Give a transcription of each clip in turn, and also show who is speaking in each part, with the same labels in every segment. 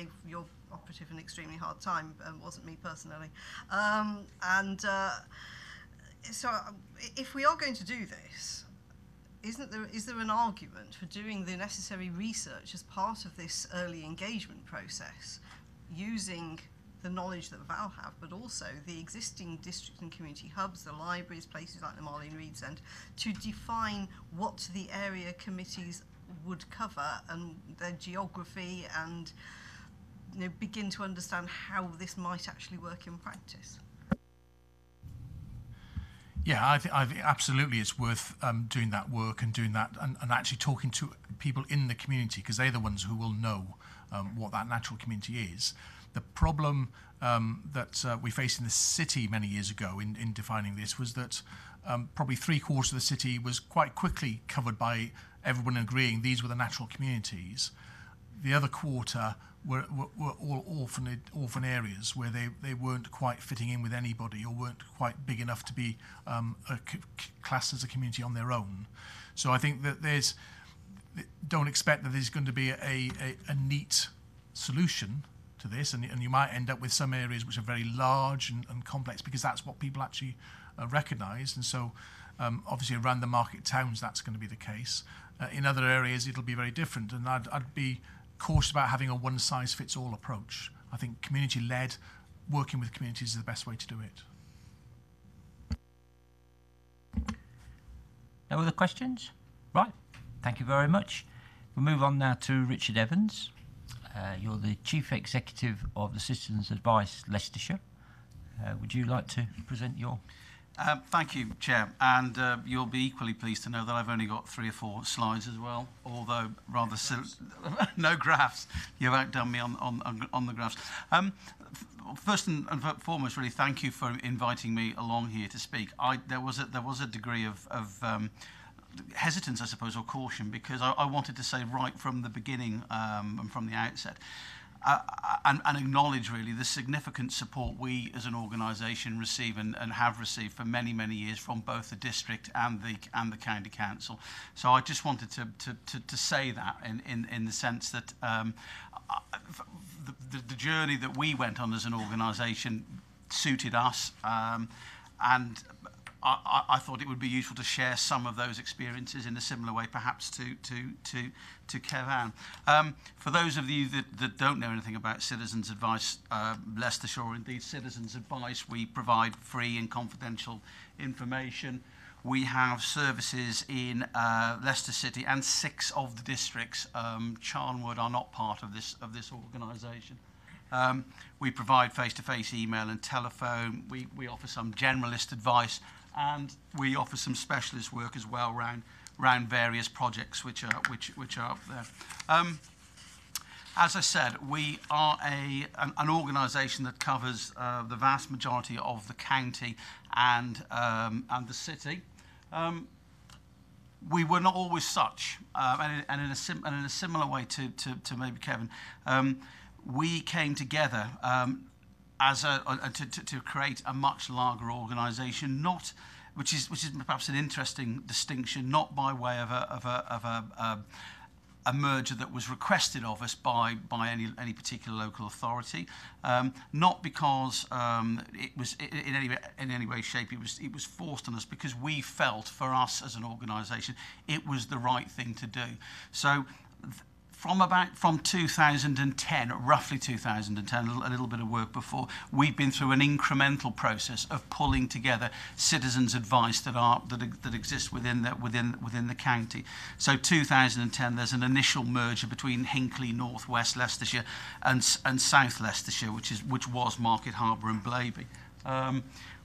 Speaker 1: gave your operative an extremely hard time. Wasn't me personally. So if we are going to do this, is there an argument for doing the necessary research as part of this early engagement process, using the knowledge that Val have, but also the existing district and community hubs, the libraries, places like the Marlene Reid Centre, to define what the area committees would cover and their geography, and begin to understand how this might actually work in practice?
Speaker 2: Yeah, I think absolutely it's worth doing that work and doing that and actually talking to people in the community, because they're the ones who will know what that natural community is. The problem that we faced in the city many years ago in defining this was that probably 3/4 of the city was quite quickly covered by everyone agreeing these were the natural communities. The other quarter were all orphan areas where they weren't quite fitting in with anybody, or weren't quite big enough to be classed as a community on their own. So I think that don't expect that there's going to be a neat solution to this, and you might end up with some areas which are very large and complex, because that's what people actually recognise. And so obviously around the market towns that's going to be the case. In other areas it'll be very different, and I'd be cautious about having a one-size-fits-all approach. I think community-led, working with communities is the best way to do it.
Speaker 3: No other questions? Right, thank you very much. We'll move on now to Richard Evans. You're the Chief Executive of the Citizens Advice Leicestershire. Would you like to present your...
Speaker 4: Thank you, Chair, and you'll be equally pleased to know that I've only got 3 or 4 slides as well, although rather no graphs. You've outdone me on the graphs. First and foremost, really thank you for inviting me along here to speak. There was a degree of hesitance, I suppose, or caution, because I wanted to say right from the beginning and from the outset, and acknowledge really the significant support we as an organisation receive and have received for many, many years from both the district and the county council. So I just wanted to say that in the sense that the journey that we went on as an organisation suited us, and I thought it would be useful to share some of those experiences in a similar way, perhaps to Kevan. For those of you that don't know anything about Citizens Advice Leicestershire, or indeed Citizens Advice, we provide free and confidential information. We have services in Leicester City and 6 of the districts. Charnwood are not part of this organisation. We provide face-to-face email and telephone. We offer some generalist advice, and we offer some specialist work as well around various projects which are up there. As I said, we are an organisation that covers the vast majority of the county and the city. We were not always such, and in a similar way to maybe Kevin. We came together to create a much larger organisation, which is perhaps an interesting distinction, not by way of a merger that was requested of us by any particular local authority, not because it was in any way, shape it was forced on us, because we felt for us as an organisation it was the right thing to do. So from 2010, roughly 2010, a little bit of work before, we've been through an incremental process of pulling together citizens' advice that exists within the county. So 2010, there's an initial merger between Hinckley, North West Leicestershire, and South Leicestershire, which was Market Harbour and Blaby.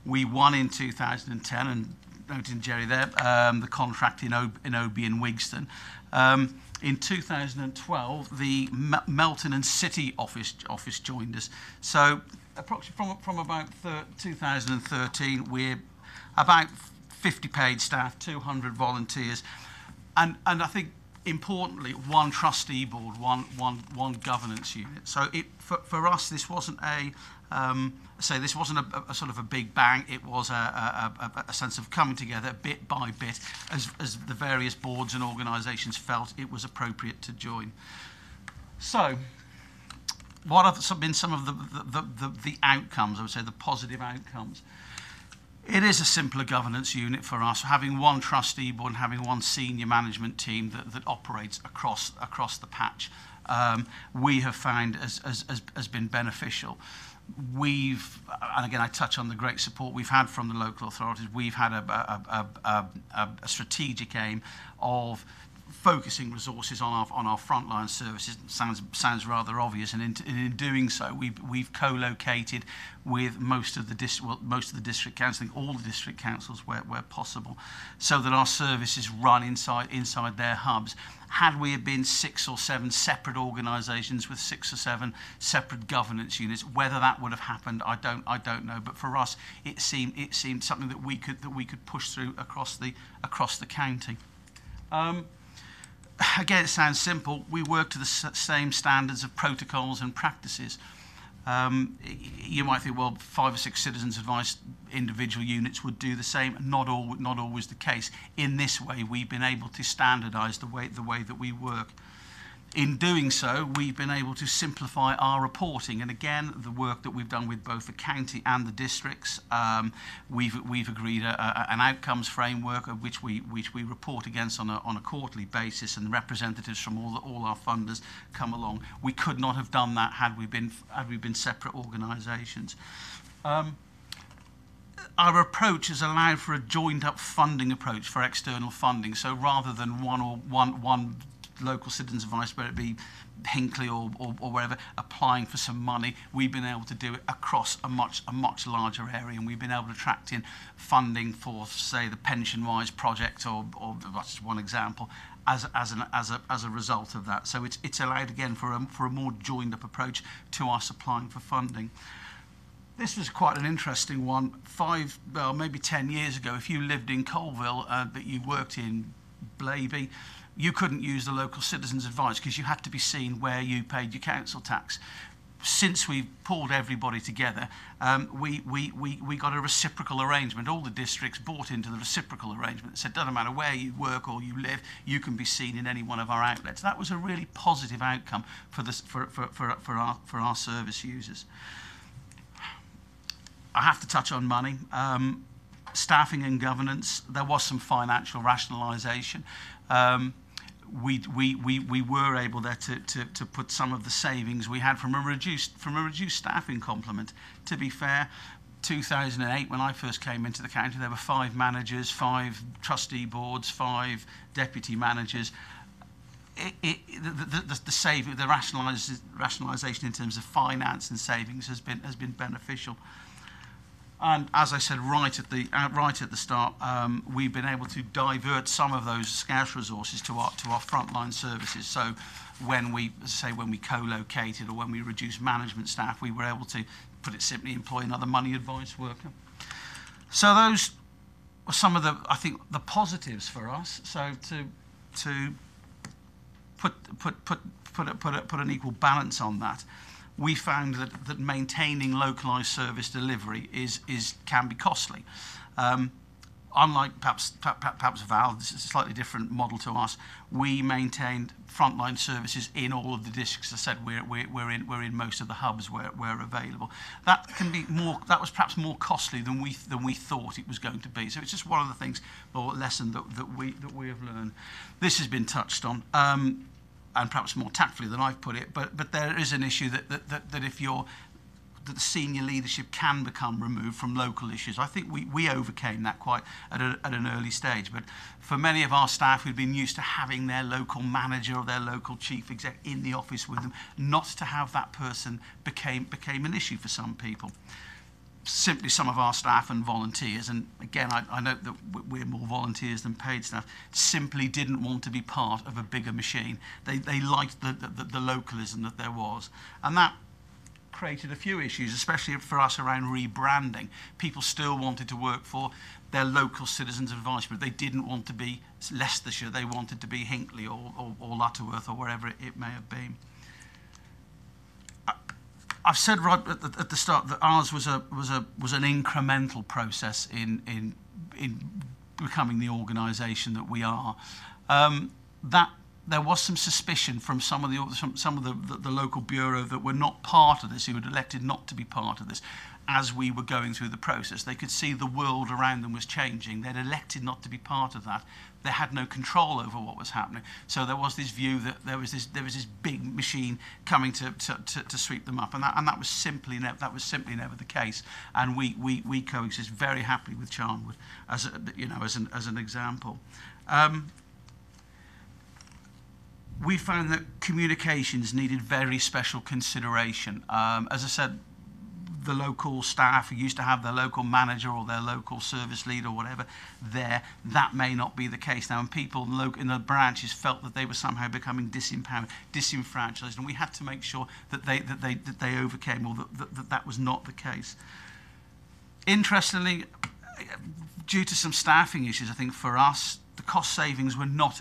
Speaker 4: We won in 2010, and noting Jerry there, the contract in Oby and Wigston. In 2012, the Melton and City office joined us. So approximately from about 2013, we're about 50 paid staff, 200 volunteers, and I think importantly, one trustee board, one governance unit. So for us, this wasn't a sort of a big bang. It was a sense of coming together bit by bit as the various boards and organisations felt it was appropriate to join. So what have been some of the outcomes, I would say the positive outcomes? It is a simpler governance unit for us, having one trustee board and having one senior management team that operates across the patch. We have found has been beneficial. And again, I touch on the great support we've had from the local authorities. We've had a strategic aim of focusing resources on our frontline services. Sounds rather obvious, and in doing so, we've co-located with most of the district councils, I think all the district councils where possible, so that our services run inside their hubs. Had we have been 6 or 7 separate organisations with 6 or 7 separate governance units, whether that would have happened, I don't know. But for us, it seemed something that we could push through across the county. Again, it sounds simple. We work to the same standards of protocols and practices. You might think, well, 5 or 6 citizens' advice individual units would do the same. Not always the case. In this way, we've been able to standardise the way that we work. In doing so, we've been able to simplify our reporting, and again, the work that we've done with both the county and the districts, we've agreed an outcomes framework of which we report against on a quarterly basis, and representatives from all our funders come along. We could not have done that had we been separate organisations. Our approach has allowed for a joined-up funding approach for external funding. So rather than one local citizens' advice, whether it be Hinckley or wherever, applying for some money, we've been able to do it across a much larger area, and we've been able to attract in funding for, say, the pension-wise project, or that's just one example, as a result of that. So it's allowed again for a more joined-up approach to us applying for funding. This was quite an interesting one. Maybe 10 years ago, if you lived in Colville but you worked in Blaby, you couldn't use the local citizens' advice because you had to be seen where you paid your council tax. Since we've pulled everybody together, we got a reciprocal arrangement. All the districts bought into the reciprocal arrangement. It said, doesn't matter where you work or you live, you can be seen in any one of our outlets. That was a really positive outcome for our service users. I have to touch on money. Staffing and governance, there was some financial rationalisation. We were able there to put some of the savings we had from a reduced staffing complement. To be fair, 2008, when I first came into the county, there were 5 managers, 5 trustee boards, 5 deputy managers. The rationalisation in terms of finance and savings has been beneficial. And as I said right at the start, we've been able to divert some of those scarce resources to our frontline services. So when we co-located or when we reduced management staff, we were able to, put it simply, employ another money advice worker. So those were some of the positives for us. So to put an equal balance on that, we found that maintaining localised service delivery can be costly. Unlike perhaps Val, this is a slightly different model to us. We maintained frontline services in all of the districts. As I said, we're in most of the hubs where available. That was perhaps more costly than we thought it was going to be. So it's just one of the things, or lesson that we have learned. This has been touched on. And perhaps more tactfully than I've put it, but there is an issue that if that the senior leadership can become removed from local issues. I think we overcame that quite at an early stage. But for many of our staff who'd been used to having their local manager or their local chief exec in the office with them, not to have that person became an issue for some people. Simply some of our staff and volunteers, and again I note that we're more volunteers than paid staff, simply didn't want to be part of a bigger machine. They liked the localism that there was, and that created a few issues, especially for us around rebranding. People still wanted to work for their local citizens' advice, but they didn't want to be Leicestershire. They wanted to be Hinckley or Lutterworth or wherever it may have been. I've said right at the start that ours was an incremental process in becoming the organisation that we are. That there was some suspicion from some of the local bureau that were not part of this, who had elected not to be part of this. As we were going through the process, they could see the world around them was changing. They'd elected not to be part of that. They had no control over what was happening. So there was this view that there was this big machine coming to sweep them up, and that was simply never the case. And we coexist very happily with Charnwood as an example. We found that communications needed very special consideration. As I said, the local staff who used to have their local manager or their local service lead or whatever there, that may not be the case now, and people in the branches felt that they were somehow becoming disempowered, disenfranchised, and we had to make sure that they overcame, or that was not the case. Interestingly, due to some staffing issues, I think for us, the cost savings were not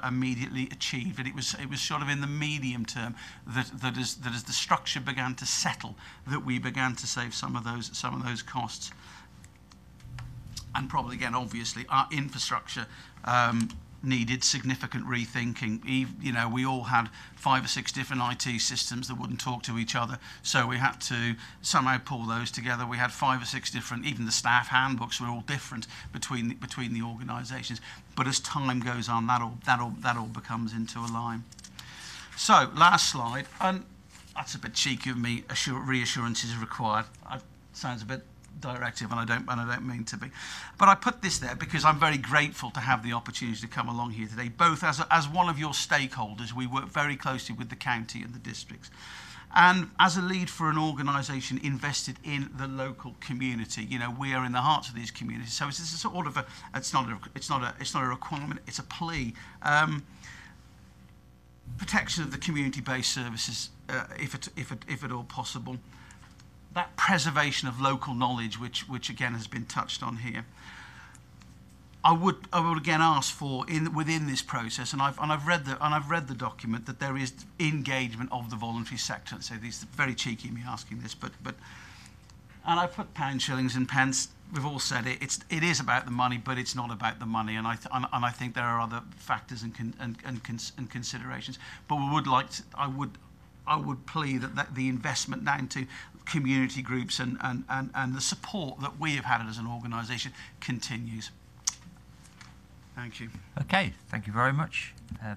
Speaker 4: immediately achieved, and it was sort of in the medium term that as the structure began to settle, that we began to save some of those costs. And probably again, obviously, our infrastructure needed significant rethinking. We all had 5 or 6 different IT systems that wouldn't talk to each other, so we had to somehow pull those together. We had 5 or 6 different, even the staff handbooks were all different between the organisations. But as time goes on, that all becomes into a line. So last slide, and that's a bit cheeky of me. Reassurance is required. Sounds a bit directive, and I don't mean to be, but I put this there because I'm very grateful to have the opportunity to come along here today, both as one of your stakeholders. We work very closely with the county and the districts, and as a lead for an organisation invested in the local community. We are in the hearts of these communities, so it's a sort of it's not a requirement, it's a plea. Protection of the community-based services, if at all possible. That preservation of local knowledge, which again has been touched on here. I would again ask for within this process, and I've read the document, that there is engagement of the voluntary sector. So these very cheeky me asking this, but and I put pounds, shillings, and pence. We've all said it. It is about the money, but it's not about the money. And I think there are other factors and considerations. But I would plea that the investment down to community groups and the support that we have had as an organisation continues. Thank you.
Speaker 3: Okay, thank you very much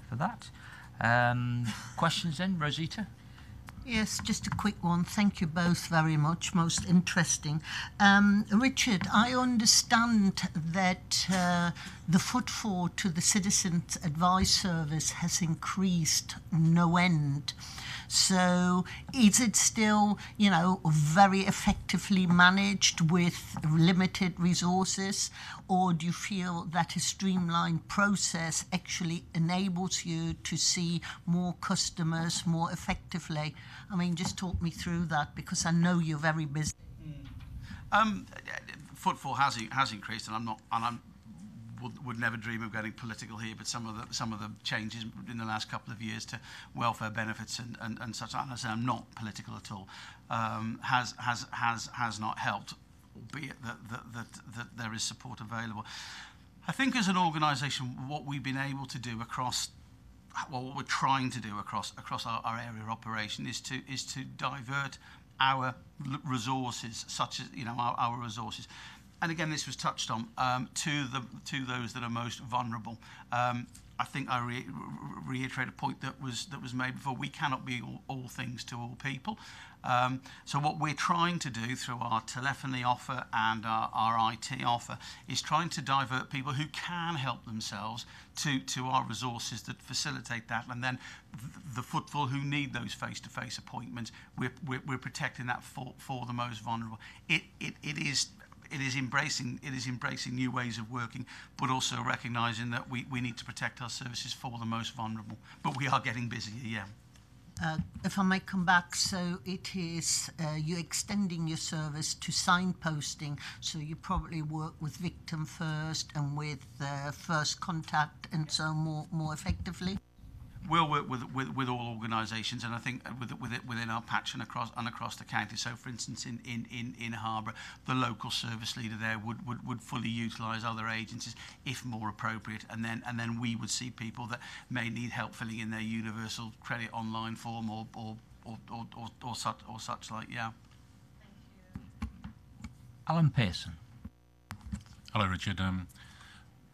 Speaker 3: for that. Questions then, Rosita?
Speaker 5: Yes, just a quick one. Thank you both very much. Most interesting. Richard, I understand that the footfall to the Citizens Advice Service has increased no end. So is it still, very effectively managed with limited resources, or do you feel that a streamlined process actually enables you to see more customers more effectively? I mean, just talk me through that, because I know you're very busy.
Speaker 4: Footfall has increased, and I would never dream of getting political here, but some of the changes in the last couple of years to welfare benefits and such, and I say I'm not political at all, has not helped, albeit that there is support available. I think as an organisation, what we've been able to do what we're trying to do across our area of operation is to divert our resources, such as our resources. And again, this was touched on, to those that are most vulnerable. I think I reiterate a point that was made before. We cannot be all things to all people. So what we're trying to do through our telephony offer and our IT offer is trying to divert people who can help themselves to our resources that facilitate that, and then the footfall who need those face-to-face appointments. We're protecting that for the most vulnerable. It is embracing new ways of working, but also recognising that we need to protect our services for the most vulnerable. But we are getting busier, yeah.
Speaker 5: If I may come back, so it is you're extending your service to signposting, so you probably work with victim first and with first contact and so more effectively?
Speaker 4: We'll work with all organisations, and I think within our patch and across the county. So, for instance, in Harborough, the local service leader there would fully utilise other agencies if more appropriate, and then we would see people that may need help filling in their universal credit online form or such like. Yeah.
Speaker 3: Alan Pearson.
Speaker 6: Hello, Richard.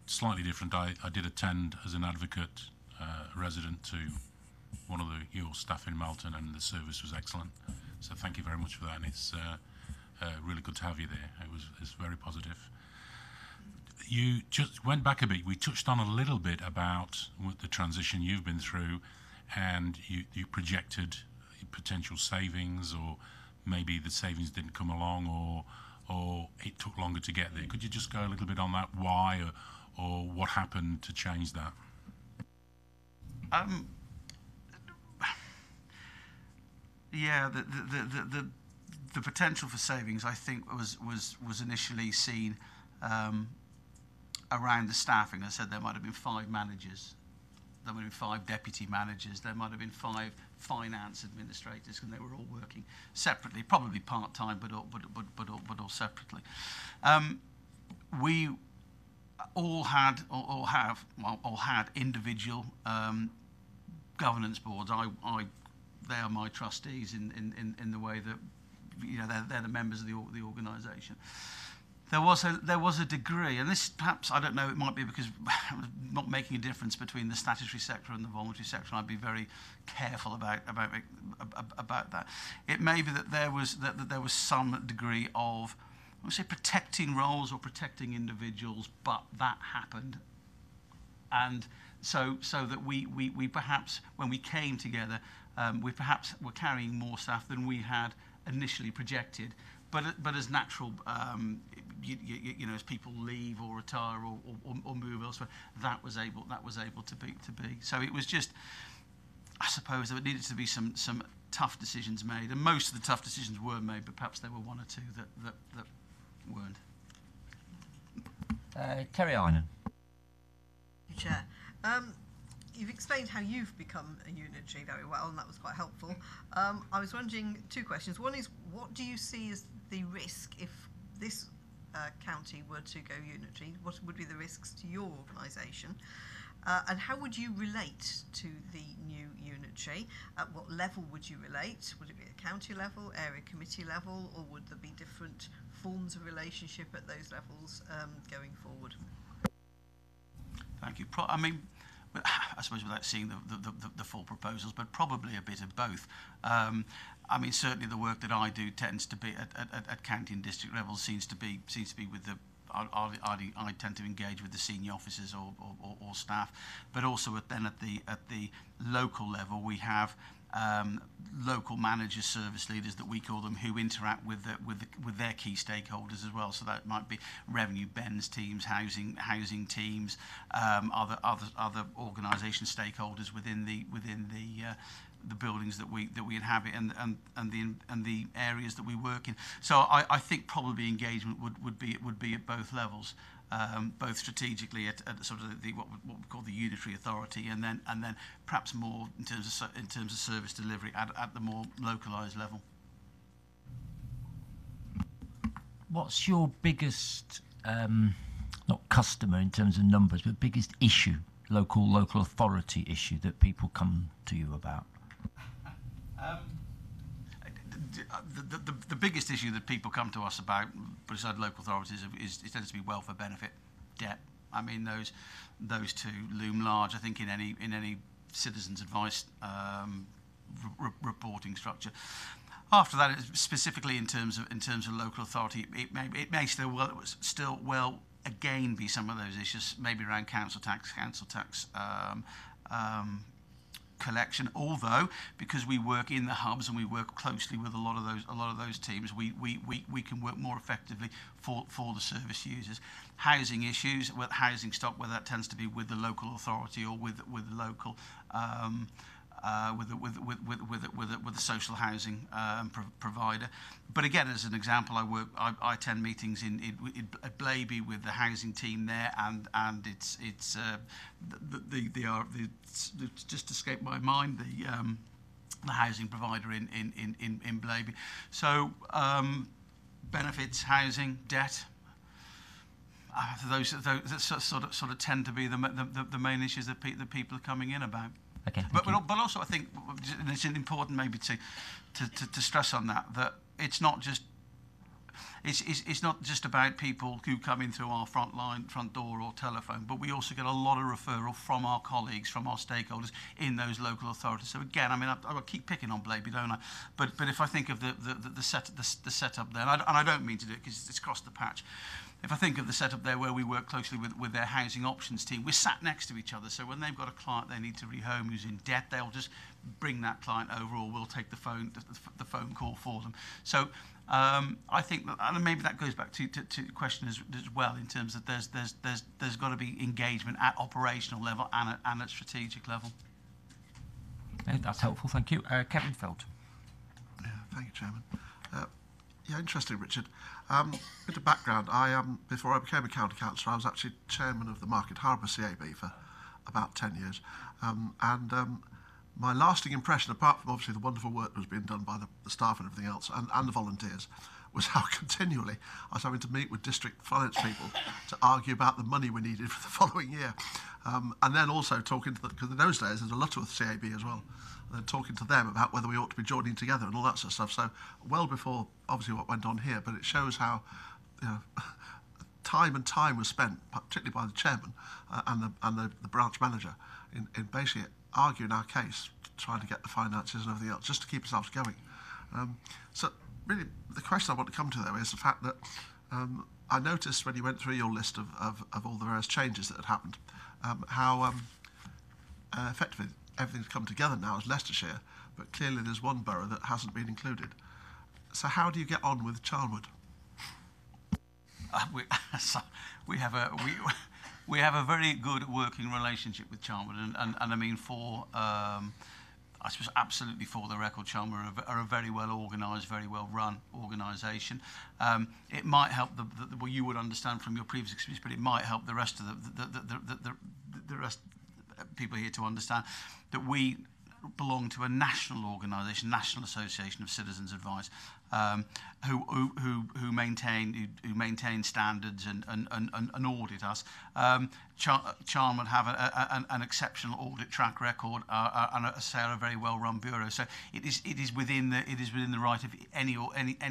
Speaker 6: Slightly different. I did attend as an advocate resident to one of your staff in Malton, and the service was excellent. So thank you very much for that, and it's really good to have you there. It's very positive. You just went back a bit. We touched on a little bit about the transition you've been through, and you projected potential savings, or maybe the savings didn't come along, or it took longer to get there. Could you just go a little bit on that? Why or what happened to change that?
Speaker 4: Yeah, the potential for savings, I think, was initially seen around the staffing. I said there might have been 5 managers, there might have been 5 deputy managers, there might have been 5 finance administrators, and they were all working separately, probably part-time, but all separately. We all had individual governance boards. They are my trustees in the way that, you know, they're the members of the organisation. There was a degree, and this perhaps, I don't know, it might be because not making a difference between the statutory sector and the voluntary sector. I'd be very careful about that. It may be that there was some degree of, I would say, protecting roles or protecting individuals, but that happened, and so that we perhaps, when we came together, we perhaps were carrying more staff than we had initially projected, but as natural, you know, as people leave or retire or move elsewhere, that was able to be. So it was just, I suppose, there needed to be some tough decisions made, and most of the tough decisions were made, but perhaps there were 1 or 2 that weren't.
Speaker 3: Terry Einan.
Speaker 1: Chair. You've explained how you've become a unitary very well, and that was quite helpful. I was wondering 2 questions. One is, what do you see as the risk if this county were to go unitary? What would be the risks to your organisation? And how would you relate to the new unitary? At what level would you relate? Would it be at county level, area committee level, or would there be different forms of relationship at those levels going forward?
Speaker 4: Thank you. I mean, I suppose without seeing the full proposals, but probably a bit of both. I mean, certainly the work that I do tends to be at county and district level seems to be with the. I tend to engage with the senior officers or staff, but also at the local level we have local managers, service leaders that we call them, who interact with their key stakeholders as well. So that might be revenue bends teams, housing teams, other organisation stakeholders within the buildings that we inhabit and the areas that we work in. So I think probably engagement would be at both levels. Both strategically at sort of what we call the unitary authority, and then perhaps more in terms of service delivery at the more localised level.
Speaker 3: What's your biggest, not customer in terms of numbers, but biggest issue, local authority issue that people come to you about?
Speaker 4: The biggest issue that people come to us about, besides local authorities, is it tends to be welfare benefit debt. I mean, those 2 loom large, I think, in any citizens' advice reporting structure. After that, specifically in terms of local authority, it may still well again be some of those issues, maybe around council tax collection. Although, because we work in the hubs and we work closely with a lot of those teams, we can work more effectively for the service users. Housing issues, with housing stock, whether that tends to be with the local authority or with the local with a social housing provider. But again, as an example, I attend meetings at Blaby with the housing team there, and it's just escaped my mind the housing provider in Blaby. So benefits, housing, debt. Those sort of tend to be the main issues that people are coming in about.
Speaker 3: Okay,
Speaker 4: but also I think it's important maybe to stress on that it's not just about people who come in through our front door or telephone, but we also get a lot of referral from our colleagues, from our stakeholders in those local authorities. So again, I mean, I keep picking on Blaby, don't I? But if I think of the setup there, and I don't mean to do it because it's across the patch. If I think of the setup there where we work closely with their housing options team, we're sat next to each other. So when they've got a client they need to rehome who's in debt, they'll just bring that client over, or we'll take the phone call for them. So I think that, and maybe that goes back to the question as well, in terms of there's got to be engagement at operational level and at strategic level.
Speaker 3: Okay, that's helpful, thank you. Kevin Felt.
Speaker 7: Yeah, thank you, Chairman. Yeah, interesting, Richard. Bit of background. Before I became a county councillor, I was actually chairman of the Market Harbour CAB for about 10 years. My lasting impression, apart from obviously the wonderful work that was being done by the staff and everything else, and the volunteers, was how continually I was having to meet with district finance people to argue about the money we needed for the following year. And then also talking to them, because in those days there's a Lutterworth CAB as well, and then talking to them about whether we ought to be joining together and all that sort of stuff. So well before obviously what went on here, but it shows how, you know, time was spent, particularly by the chairman and the branch manager, in basically arguing our case, trying to get the finances and everything else, just to keep ourselves going. So really, the question I want to come to, though, is the fact that I noticed when you went through your list of all the various changes that had happened, how effectively everything's come together now as Leicestershire, but clearly there's one borough that hasn't been included. So how do you get on with Charnwood?
Speaker 4: We have a very good working relationship with Charnwood, and I mean, for I suppose absolutely for the record, Charnwood are a very well organised, very well run organisation. It might help well, you would understand from your previous experience, but it might help the rest of the rest people here to understand that we belong to a national organisation, National Association of Citizens Advice, who maintain standards and audit us. Charnwood have an exceptional audit track record and are a very well-run bureau. So it is within the right of any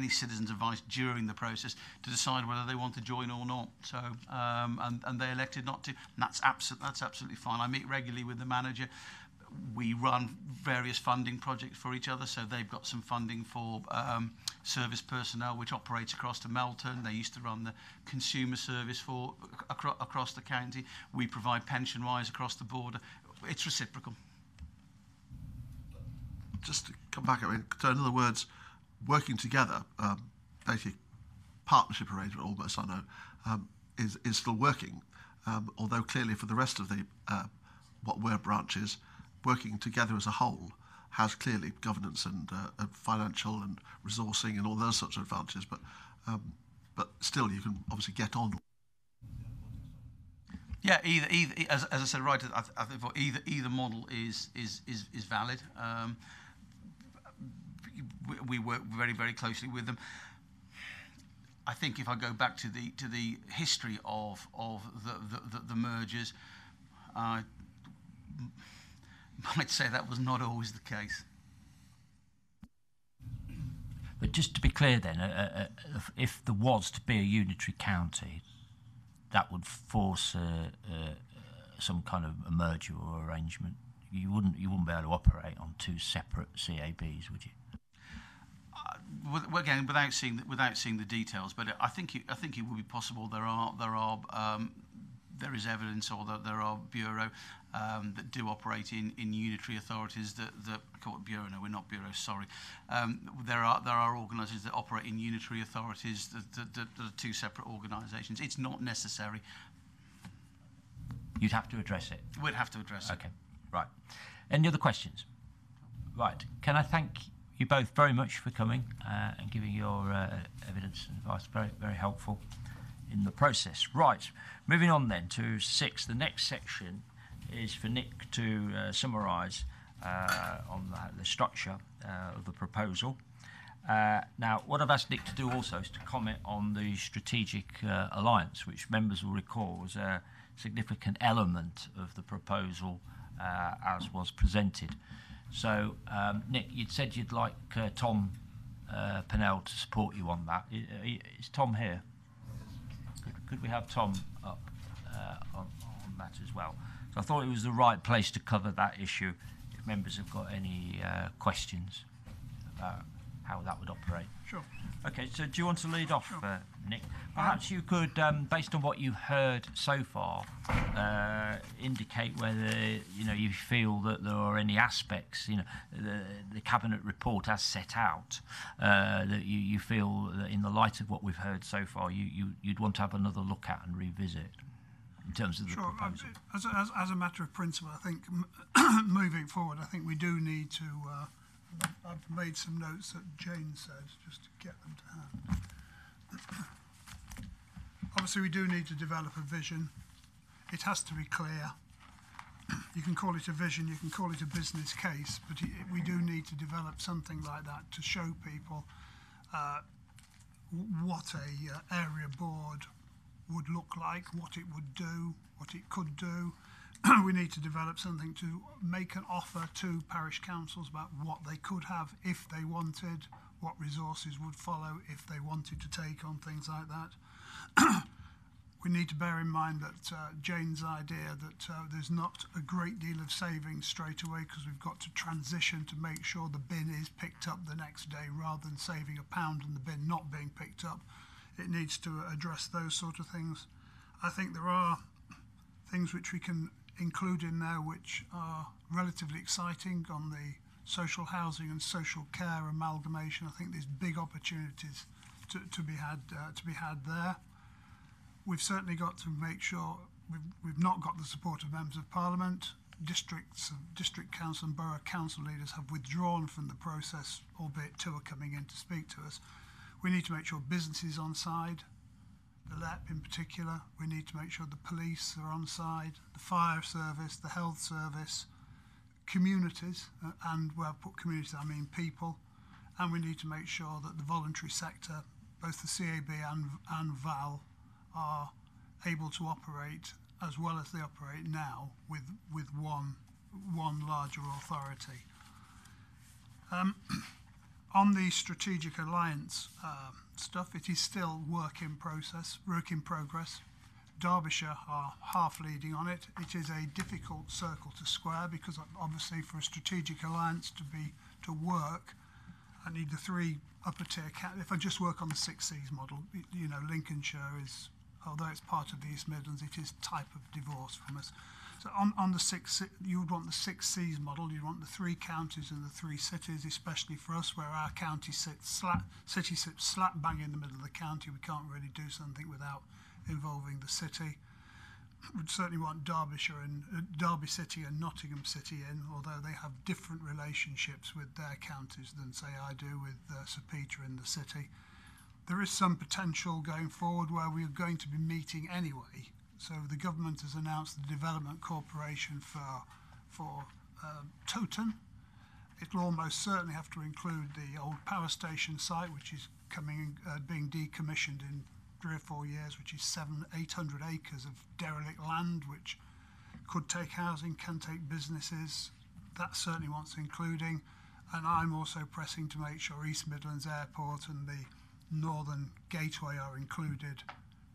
Speaker 4: citizens' advice during the process to decide whether they want to join or not. So and they elected not to. And that's absolutely fine. I meet regularly with the manager. We run various funding projects for each other, so they've got some funding for service personnel which operates across to Melton. They used to run the consumer service for across the county. We provide pension-wise across the border. It's reciprocal.
Speaker 7: Just to come back, I mean, so in other words, working together, basically partnership arrangement almost, I know, is still working, although clearly for the rest of the what we're branches, working together as a whole has clearly governance and financial and resourcing and all those sorts of advantages, but still you can obviously get on.
Speaker 4: Yeah, either as I said right, I think either model is valid. We work very, very closely with them. I think if I go back to the history of the mergers, I might say that was not always the case.
Speaker 3: But just to be clear then, if there was to be a unitary county, that would force some kind of a merger or arrangement. You wouldn't be able to operate on two separate CABs, would you?
Speaker 4: Again, without seeing the details, but I think it would be possible. There is evidence, or that there are bureau that do operate in unitary authorities that I call it bureau. No, we're not bureau. Sorry. There are organisations that operate in unitary authorities that are two separate organisations. It's not necessary.
Speaker 3: You'd have to address it.
Speaker 4: We'd have to address it.
Speaker 3: Okay. Right. Any other questions? Right. Can I thank you both very much for coming and giving your evidence and advice. Very, very helpful in the process. Right. Moving on then to 6. The next section is for Nick to summarise on the structure of the proposal. Now, what I've asked Nick to do also is to comment on the strategic alliance, which members will recall was a significant element of the proposal as was presented. So, Nick, you'd said you'd like Tom Pennell to support you on that. Is Tom here? Could we have Tom up on that as well? So I thought it was the right place to cover that issue if members have got any questions about how that would operate.
Speaker 8: Sure.
Speaker 3: Okay, so do you want to lead off,
Speaker 8: Sure.
Speaker 3: Nick? Perhaps you could, based on what you've heard so far, indicate whether you feel that there are any aspects, the cabinet report has set out, that you feel that in the light of what we've heard so far, you'd want to have another look at and revisit in terms of the
Speaker 8: Sure.
Speaker 3: proposal.
Speaker 8: As a matter of principle, I think moving forward, I think we do need to. I've made some notes that Jane said, just to get them to hand. Obviously, we do need to develop a vision. It has to be clear. You can call it a vision, you can call it a business case, but we do need to develop something like that to show people what a area board would look like, what it would do, what it could do. We need to develop something to make an offer to parish councils about what they could have if they wanted, what resources would follow if they wanted to take on things like that. We need to bear in mind that Jane's idea that there's not a great deal of savings straight away because we've got to transition to make sure the bin is picked up the next day rather than saving £1 and the bin not being picked up. It needs to address those sort of things. I think there are things which we can include in there which are relatively exciting on the social housing and social care amalgamation. I think there's big opportunities to be had there. We've certainly got to make sure we've not got the support of members of Parliament. District council and borough council leaders have withdrawn from the process, albeit 2 are coming in to speak to us. We need to make sure businesses on side. The LEP in particular, we need to make sure the police are on side, the fire service, the health service, communities, and where I put communities I mean people, and we need to make sure that the voluntary sector, both the CAB and VAL, are able to operate as well as they operate now with one larger authority. On the strategic alliance stuff, it is still work in progress. Derbyshire are half leading on it. It is a difficult circle to square because obviously for a strategic alliance to work, I need the 3 upper tier. If I just work on the 6 Cs model, Lincolnshire is, although it's part of the East Midlands, it is type of divorce from us. So on the 6, you would want the 6 Cs model. You want the 3 counties and the 3 cities, especially for us, where our county sits slap bang in the middle of the county. We can't really do something without involving the city. We'd certainly want Derbyshire and Derby City and Nottingham City in, although they have different relationships with their counties than, say, I do with Sir Peter in the city. There is some potential going forward where we are going to be meeting anyway. So the government has announced the Development Corporation for Towton. It'll almost certainly have to include the old power station site, which is being decommissioned in 3 or 4 years, which is 800 acres of derelict land, which could take housing, can take businesses. That certainly wants including. And I'm also pressing to make sure East Midlands Airport and the Northern Gateway are included,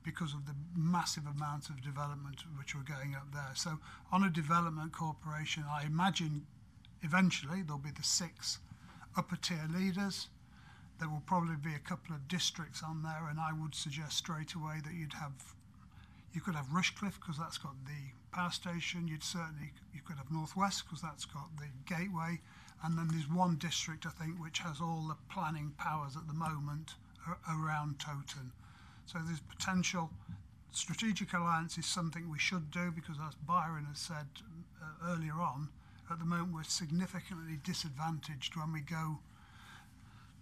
Speaker 8: because of the massive amount of development which we're going up there. So on a development corporation, I imagine eventually there'll be the 6 upper tier leaders. There will probably be a couple of districts on there, and I would suggest straight away that you could have Rushcliffe because that's got the power station. You could have Northwest because that's got the gateway, and then there's one district I think which has all the planning powers at the moment around Towton. So there's potential. Strategic alliance is something we should do because, as Byron has said earlier on, At the moment, we're significantly disadvantaged when we go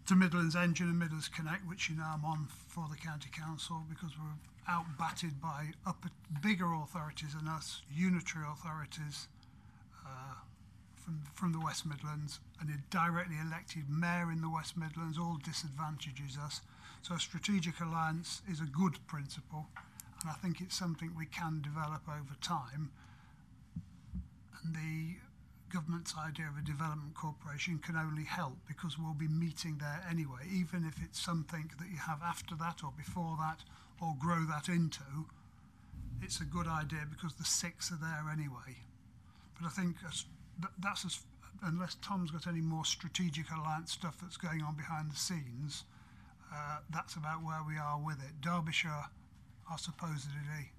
Speaker 8: to Midlands Engine and Midlands Connect, which I'm on for the County Council, because we're outbatted by bigger authorities than us, unitary authorities from the West Midlands, and a directly elected mayor in the West Midlands all disadvantages us. So a strategic alliance is a good principle, and I think it's something we can develop over time. And the government's idea of a development corporation can only help, because we'll be meeting there anyway, even if it's something that you have after that or before that or grow that into. It's a good idea because the 6 are there anyway. But I think unless Tom's got any more strategic alliance stuff that's going on behind the scenes, that's about where we are with it. Derbyshire are supposedly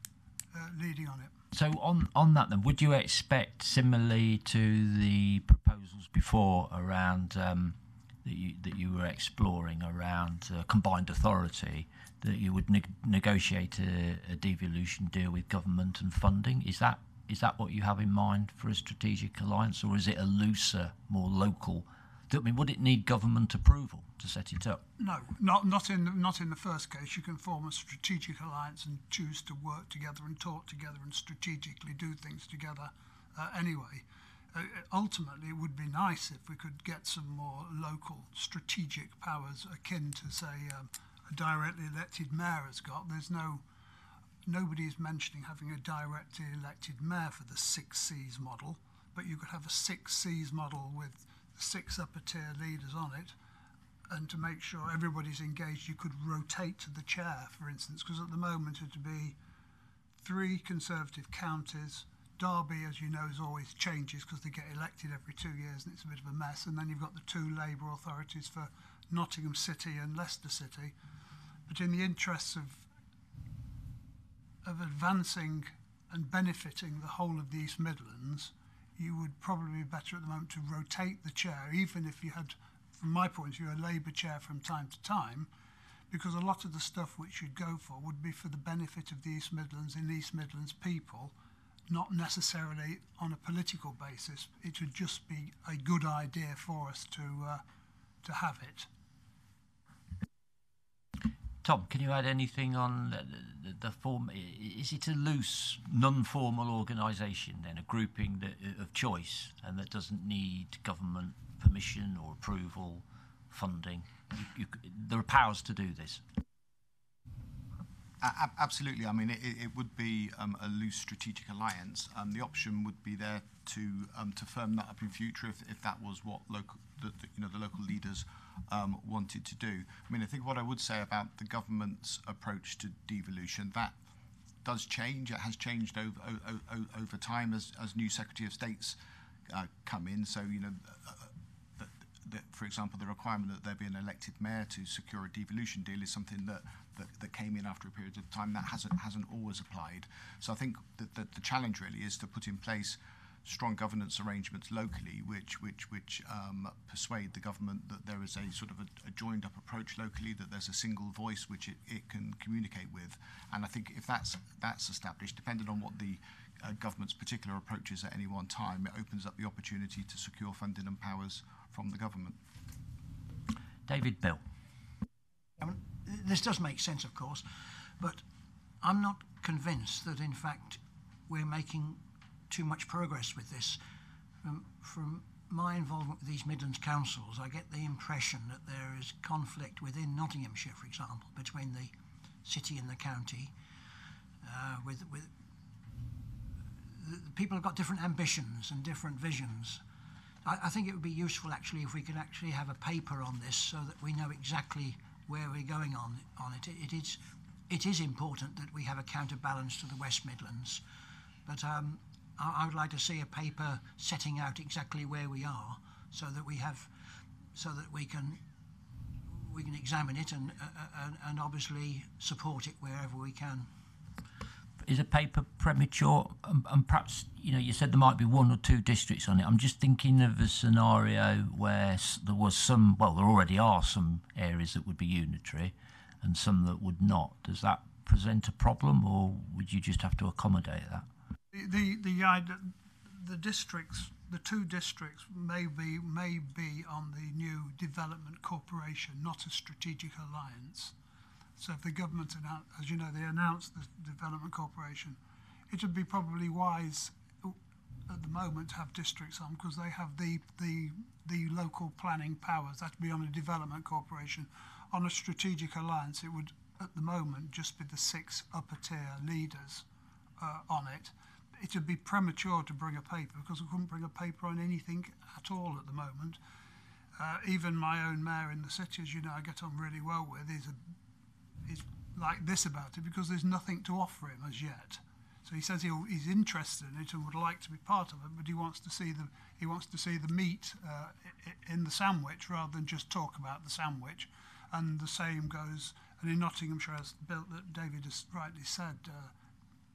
Speaker 8: leading on it.
Speaker 3: So on that then, would you expect, similarly to the proposals before around that you were exploring around combined authority, that you would negotiate a devolution deal with government and funding? Is that what you have in mind for a strategic alliance, or is it a looser, more local? I mean, would it need government approval to set it up?
Speaker 8: No, not in the first case. You can form a strategic alliance and choose to work together and talk together and strategically do things together anyway. Ultimately, it would be nice if we could get some more local strategic powers akin to, say, a directly elected mayor has got. Nobody is mentioning having a directly elected mayor for the 6 Cs model, but you could have a 6 Cs model with 6 upper tier leaders on it, and to make sure everybody's engaged, you could rotate to the chair, for instance, because at the moment it would be 3 Conservative counties. Derby, as you know, is always changes because they get elected every 2 years and it's a bit of a mess, and then you've got the 2 Labour authorities for Nottingham City and Leicester City. But in the interests of advancing and benefiting the whole of the East Midlands, you would probably be better at the moment to rotate the chair, even if you had, from my point of view, a Labour chair from time to time, because a lot of the stuff which you'd go for would be for the benefit of the East Midlands and East Midlands people, not necessarily on a political basis. It would just be a good idea for us to have it.
Speaker 3: Tom, can you add anything on the form? Is it a loose, non-formal organisation then, a grouping of choice, and that doesn't need government permission or approval, funding? There are powers to do this.
Speaker 9: Absolutely. I mean, it would be a loose strategic alliance. The option would be there to firm that up in future if that was what the local leaders wanted to do. I mean, I think what I would say about the government's approach to devolution, that does change. It has changed over time as new Secretary of States come in. So, for example, the requirement that there be an elected mayor to secure a devolution deal is something that came in after a period of time that hasn't always applied. So I think that the challenge really is to put in place strong governance arrangements locally, which persuade the government that there is a sort of a joined up approach locally, that there's a single voice which it can communicate with. And I think if that's established, depending on what the government's particular approach is at any one time, it opens up the opportunity to secure funding and powers from the government.
Speaker 3: David Bill.
Speaker 10: This does make sense, of course, but I'm not convinced that, in fact, we're making too much progress with this. From my involvement with these Midlands councils, I get the impression that there is conflict within Nottinghamshire, for example, between the city and the county. With the people have got different ambitions and different visions. I think it would be useful actually if we could actually have a paper on this so that we know exactly where we're going on it. It is important that we have a counterbalance to the West Midlands, but I would like to see a paper setting out exactly where we are, so that we can examine it and obviously support it wherever we can.
Speaker 3: Is a paper premature? And perhaps, you said there might be 1 or 2 districts on it. I'm just thinking of a scenario where there was there already are some areas that would be unitary and some that would not. Does that present a problem, or would you just have to accommodate that?
Speaker 8: The districts the two districts may be on the new development corporation, not a strategic alliance. So if the government, as you know, they announced the development corporation, it would be probably wise at the moment to have districts on, because they have the local planning powers. That would be on a development corporation. On a strategic alliance, it would at the moment just be the 6 upper tier leaders on it. It would be premature to bring a paper, because we couldn't bring a paper on anything at all at the moment. Even my own mayor in the city, as you know, I get on really well with, is like this about it, because there's nothing to offer him as yet. So he says he's interested in it and would like to be part of it, but he wants to see the meat in the sandwich rather than just talk about the sandwich. And the same goes, and in Nottinghamshire, as that David has rightly said,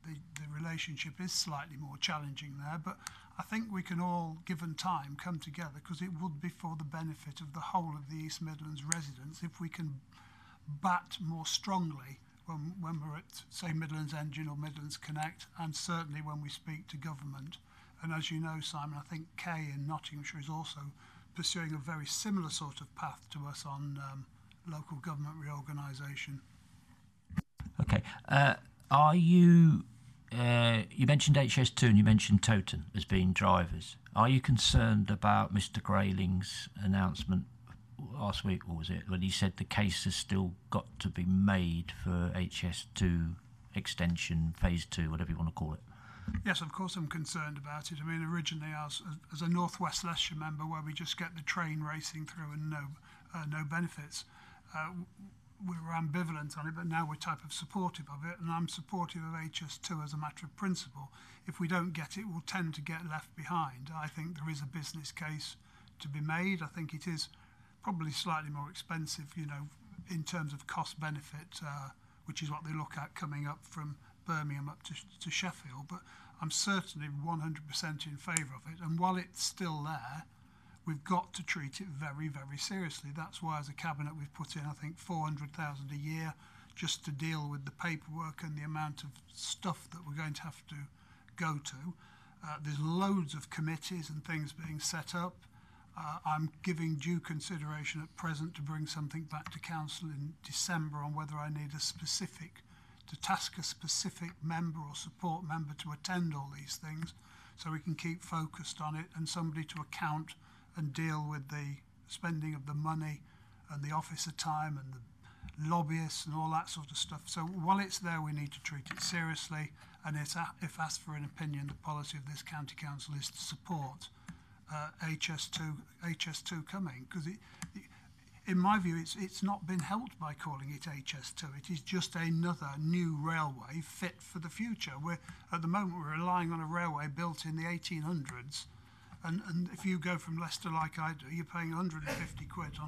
Speaker 8: the relationship is slightly more challenging there. But I think we can all, given time, come together, because it would be for the benefit of the whole of the East Midlands residents if we can bat more strongly when we're at, say, Midlands Engine or Midlands Connect, and certainly when we speak to government. And as you know, Simon, I think Kay in Nottinghamshire is also pursuing a very similar sort of path to us on local government reorganisation.
Speaker 3: Okay. Are you... you mentioned HS2 and you mentioned Toton as being drivers. Are you concerned about Mr Grayling's announcement last week, or was it, when he said the case has still got to be made for HS2 extension, phase 2, whatever you want to call it?
Speaker 8: Yes, of course I'm concerned about it. I mean, originally as a North West Leicestershire member, where we just get the train racing through and no benefits, we were ambivalent on it, but now we're type of supportive of it, and I'm supportive of HS2 as a matter of principle. If we don't get it, we'll tend to get left behind. I think there is a business case to be made. I think it is probably slightly more expensive, you know, in terms of cost benefit, which is what they look at coming up from Birmingham up to Sheffield. But I'm certainly 100% in favour of it. And while it's still there, we've got to treat it very, very seriously. That's why, as a cabinet, we've put in, I think, 400,000 a year just to deal with the paperwork and the amount of stuff that we're going to have to go to. There's loads of committees and things being set up. I'm giving due consideration at present to bring something back to council in December on whether I need to task a specific member or support member to attend all these things, so we can keep focused on it, and somebody to account and deal with the spending of the money and the officer time and the lobbyists and all that sort of stuff. So while it's there, we need to treat it seriously, and if asked for an opinion, the policy of this county council is to support HS2 coming, because in my view it's not been helped by calling it HS2. It is just another new railway fit for the future. At the moment we're relying on a railway built in the 1800s, and if you go from Leicester like I do, you're paying 150 quid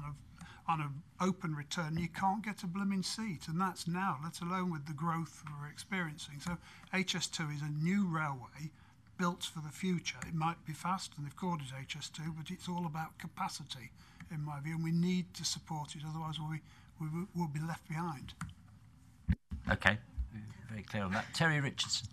Speaker 8: on an open return. You can't get a blooming seat, and that's now, let alone with the growth we're experiencing. So HS2 is a new railway built for the future. It might be fast, and they've called it HS2, but it's all about capacity, in my view, and we need to support it, otherwise we'll be left behind.
Speaker 3: Okay, very clear on that. Terry Richardson.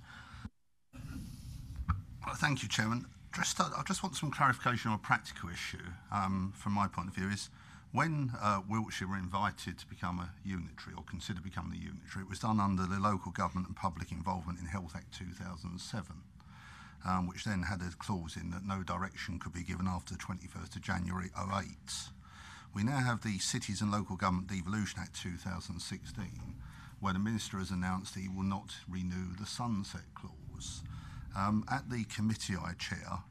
Speaker 7: Well, thank you, Chairman. I just want some clarification on a practical issue from my point of view. Is when Wiltshire were invited to become a unitary or consider becoming a unitary, it was done under the Local Government and Public Involvement in Health Act 2007. Which then had a clause in that no direction could be given after the 21st of January 2008. We now have the Cities and Local Government Devolution Act 2016, where the Minister has announced that he will not renew the sunset clause. At the committee I chair,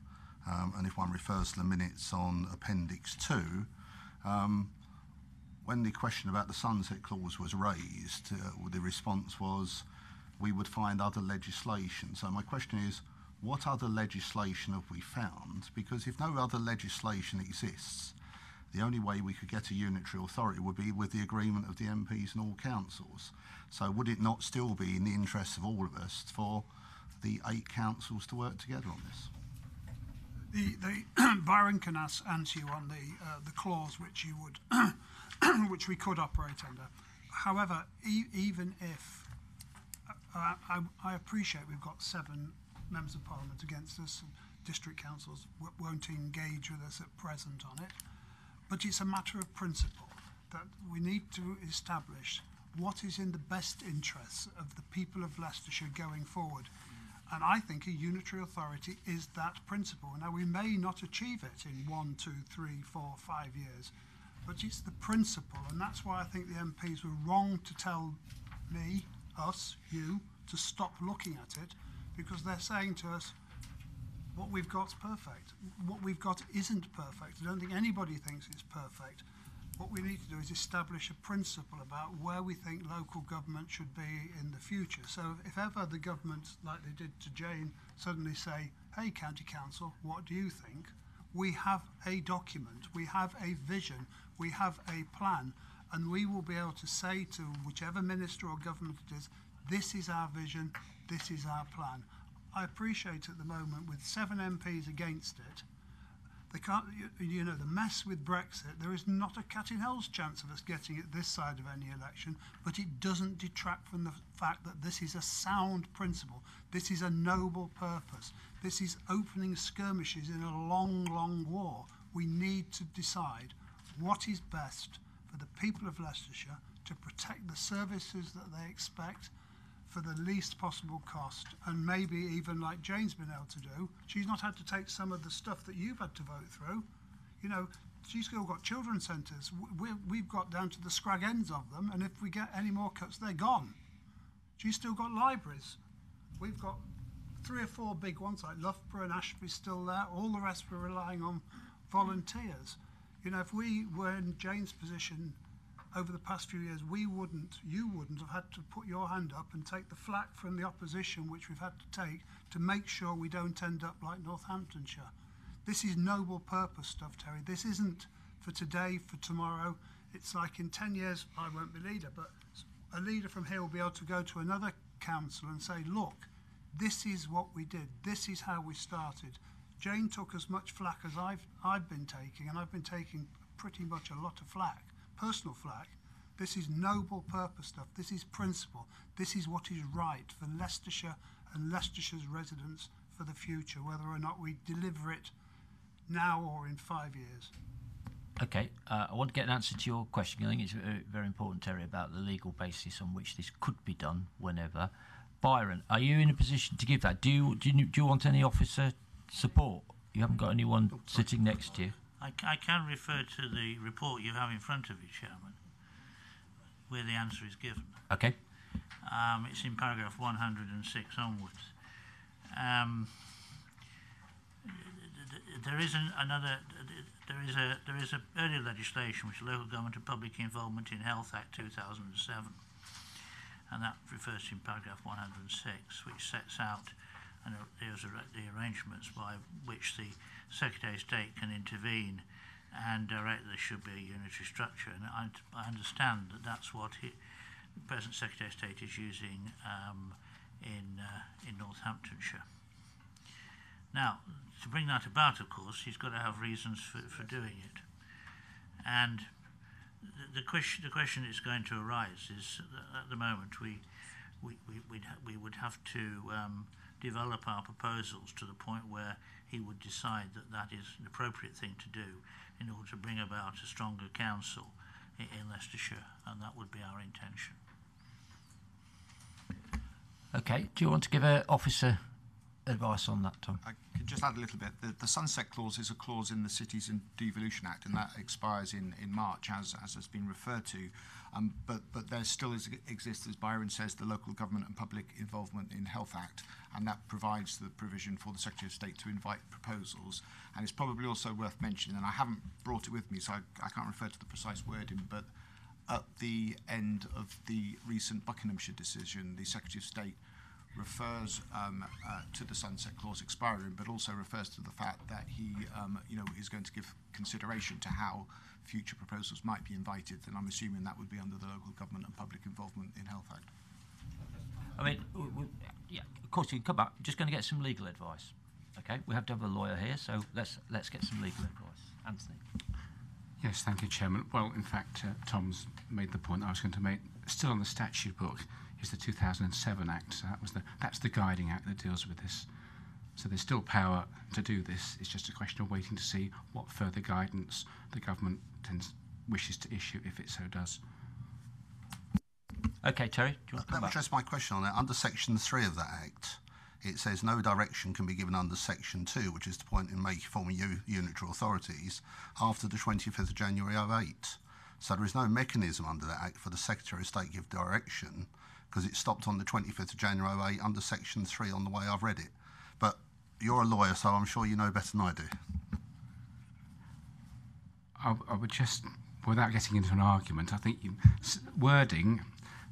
Speaker 7: and if one refers to the minutes on Appendix 2, when the question about the sunset clause was raised, the response was we would find other legislation. So my question is, what other legislation have we found? Because if no other legislation exists, the only way we could get a unitary authority would be with the agreement of the MPs and all councils. So would it not still be in the interests of all of us for the 8 councils to work together on this?
Speaker 8: Byron can answer you on the clause which you would, which we could operate under. However, even if I appreciate we've got 7 members of Parliament against us, district councils won't engage with us at present on it. But it's a matter of principle that we need to establish what is in the best interests of the people of Leicestershire going forward. And I think a unitary authority is that principle. Now, we may not achieve it in 1, 2, 3, 4, 5 years, but it's the principle. And that's why I think the MPs were wrong to tell me, us, you, to stop looking at it, because they're saying to us, what we've got's perfect. What we've got isn't perfect. I don't think anybody thinks it's perfect. What we need to do is establish a principle about where we think local government should be in the future. So if ever the government, like they did to Jane, suddenly say, hey, County Council, what do you think? We have a document, we have a vision, we have a plan, and we will be able to say to whichever minister or government it is, this is our vision, this is our plan. I appreciate at the moment with 7 MPs against it, they can't, you know, the mess with Brexit, there is not a cat in hell's chance of us getting it this side of any election, but it doesn't detract from the fact that this is a sound principle. This is a noble purpose. This is opening skirmishes in a long, long war. We need to decide what is best for the people of Leicestershire to protect the services that they expect for the least possible cost, and maybe even like Jane's been able to do, she's not had to take some of the stuff that you've had to vote through. You know, she's still got children's centres. We've got down to the scrag ends of them, and if we get any more cuts, they're gone. She's still got libraries. We've got 3 or 4 big ones like Loughborough and Ashby's still there. All the rest we're relying on volunteers. You know, if we were in Jane's position over the past few years, you wouldn't have had to put your hand up and take the flak from the opposition, which we've had to take, to make sure we don't end up like Northamptonshire. This is noble purpose stuff, Terry. This isn't for today, for tomorrow. It's like in 10 years, I won't be leader, but a leader from here will be able to go to another council and say, look, this is what we did. This is how we started. Jane took as much flak as I've been taking, and I've been taking pretty much a lot of flak. Personal flag. This is noble purpose stuff. This is principle. This is what is right for Leicestershire and Leicestershire's residents for the future, whether or not we deliver it now or in 5 years.
Speaker 3: Okay, I want to get an answer to your question. I think it's very, very important, Terry, about the legal basis on which this could be done whenever. Byron, are you in a position to give that? Do you want any officer support? You haven't got anyone sitting next to you.
Speaker 11: I can refer to the report you have in front of you, Chairman, where the answer is given.
Speaker 3: Okay.
Speaker 11: It's in paragraph 106 onwards. There is a earlier legislation, which is Local Government and Public Involvement in Health Act 2007, and that refers to in paragraph 106, which sets out the arrangements by which the Secretary of State can intervene and direct there should be a unitary structure. And I understand that that's what the present Secretary of State is using in Northamptonshire. Now, to bring that about, of course, he's got to have reasons for doing it. And the question that's going to arise is that at the moment we would have to develop our proposals to the point where he would decide that that is an appropriate thing to do in order to bring about a stronger council in Leicestershire, and that would be our intention.
Speaker 3: Okay, do you want to give an officer advice on that, Tom?
Speaker 9: I could just add a little bit. The sunset clause is a clause in the Cities and Devolution Act, and that expires in March, as has been referred to. But there still exists, as Byron says, the Local Government and Public Involvement in Health Act, and that provides the provision for the Secretary of State to invite proposals. And it's probably also worth mentioning, and I haven't brought it with me, so I can't refer to the precise wording, but at the end of the recent Buckinghamshire decision, the Secretary of State refers to the sunset clause expiring, but also refers to the fact that he, is going to give consideration to how future proposals might be invited, and I'm assuming that would be under the Local Government and Public Involvement in Health Act.
Speaker 3: I mean, yeah, of course you can come back. I'm just going to get some legal advice. Okay, we have to have a lawyer here, so let's get some legal advice. Anthony.
Speaker 12: Yes, thank you, Chairman. Well, in fact, Tom's made the point I was going to make. Still on the statute book is the 2007 Act. So that's the guiding act that deals with this. So there's still power to do this. It's just a question of waiting to see what further guidance the government wishes to issue, if it so does.
Speaker 3: Okay, Terry, do you want to come
Speaker 13: Let me
Speaker 3: back?
Speaker 13: address my question on that. Under Section 3 of that Act, it says no direction can be given under Section 2, which is the point in forming unitary authorities, after the 25th of January 08. So there is no mechanism under that Act for the Secretary of State to give direction, because it stopped on the 25th of January 08 under Section 3 on the way I've read it. But you're a lawyer, so I'm sure you know better than I do.
Speaker 12: I would just, without getting into an argument, I think wording,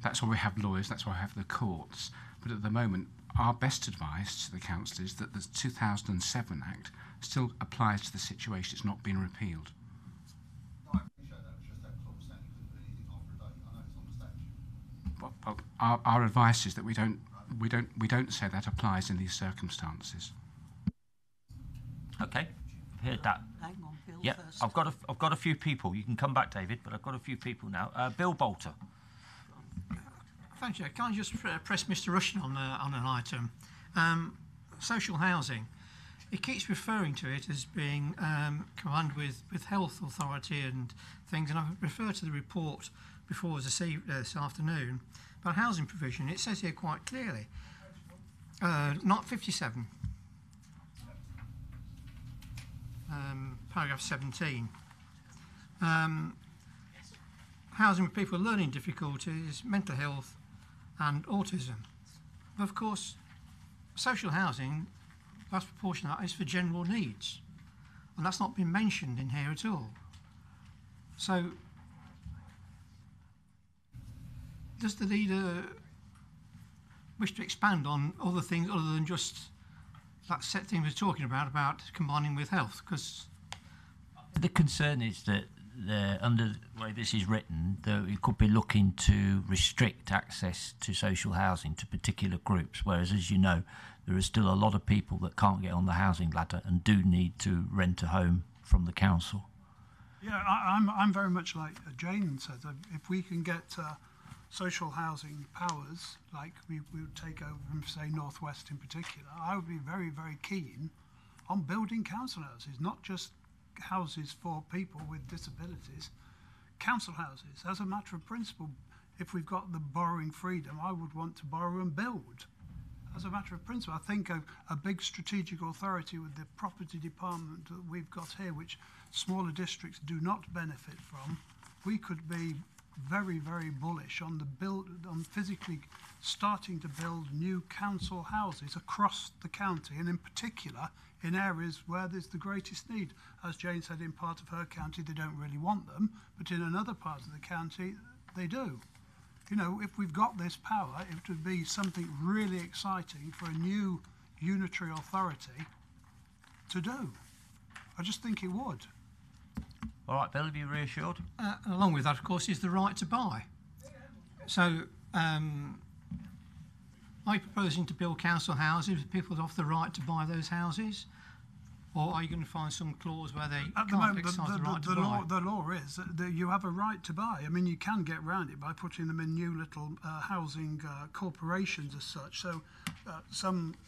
Speaker 12: that's why we have lawyers, that's why we have the courts. But at the moment, our best advice to the council is that the 2007 Act still applies to the situation. It's not been repealed.
Speaker 13: No, I appreciate that. It's just that clause saying you couldn't do anything after a date. I know it's on the statute.
Speaker 12: Well, our advice is that we don't say that applies in these circumstances.
Speaker 3: Okay, I've heard that.
Speaker 5: Hang on, Bill
Speaker 3: Yeah,
Speaker 5: first.
Speaker 3: I've got a few people. You can come back, David, but I've got a few people now. Bill Bolter.
Speaker 10: Thank you. Can I just press Mr. Rushen on an item? Social housing. He keeps referring to it as being combined with health authority and things, and I've referred to the report before this afternoon about housing provision. It says here quite clearly, not 57, paragraph 17. Housing with people with learning difficulties, mental health and autism. But of course, social housing, vast proportion of that is for general needs. And that's not been mentioned in here at all. So, does the leader wish to expand on other things other than just that set thing we're talking about combining with health? Because
Speaker 3: the concern is that under the way this is written, that it could be looking to restrict access to social housing to particular groups, whereas, as you know, there are still a lot of people that can't get on the housing ladder and do need to rent a home from the council.
Speaker 8: Yeah, I'm very much like Jane said. If we can get social housing powers, like we would take over from, say, North West in particular, I would be very, very keen on building council houses, not just houses for people with disabilities, council houses. As a matter of principle, if we've got the borrowing freedom, I would want to borrow and build. As a matter of principle, I think a big strategic authority with the property department that we've got here, which smaller districts do not benefit from, we could be very, very bullish on on physically starting to build new council houses across the county, and in particular in areas where there's the greatest need. As Jane said, in part of her county they don't really want them, but in another part of the county they do. You know, if we've got this power, it would be something really exciting for a new unitary authority to do. I just think it would.
Speaker 3: All right, Bill, are you reassured?
Speaker 10: along with that, of course, is the right to buy. So, are you proposing to build council houses with people off the right to buy those houses? Or are you going to find some clause where they
Speaker 8: At the
Speaker 10: can't
Speaker 8: moment,
Speaker 10: exercise the right to buy?
Speaker 8: the law is that you have a right to buy. I mean, you can get around it by putting them in new little housing corporations as such. So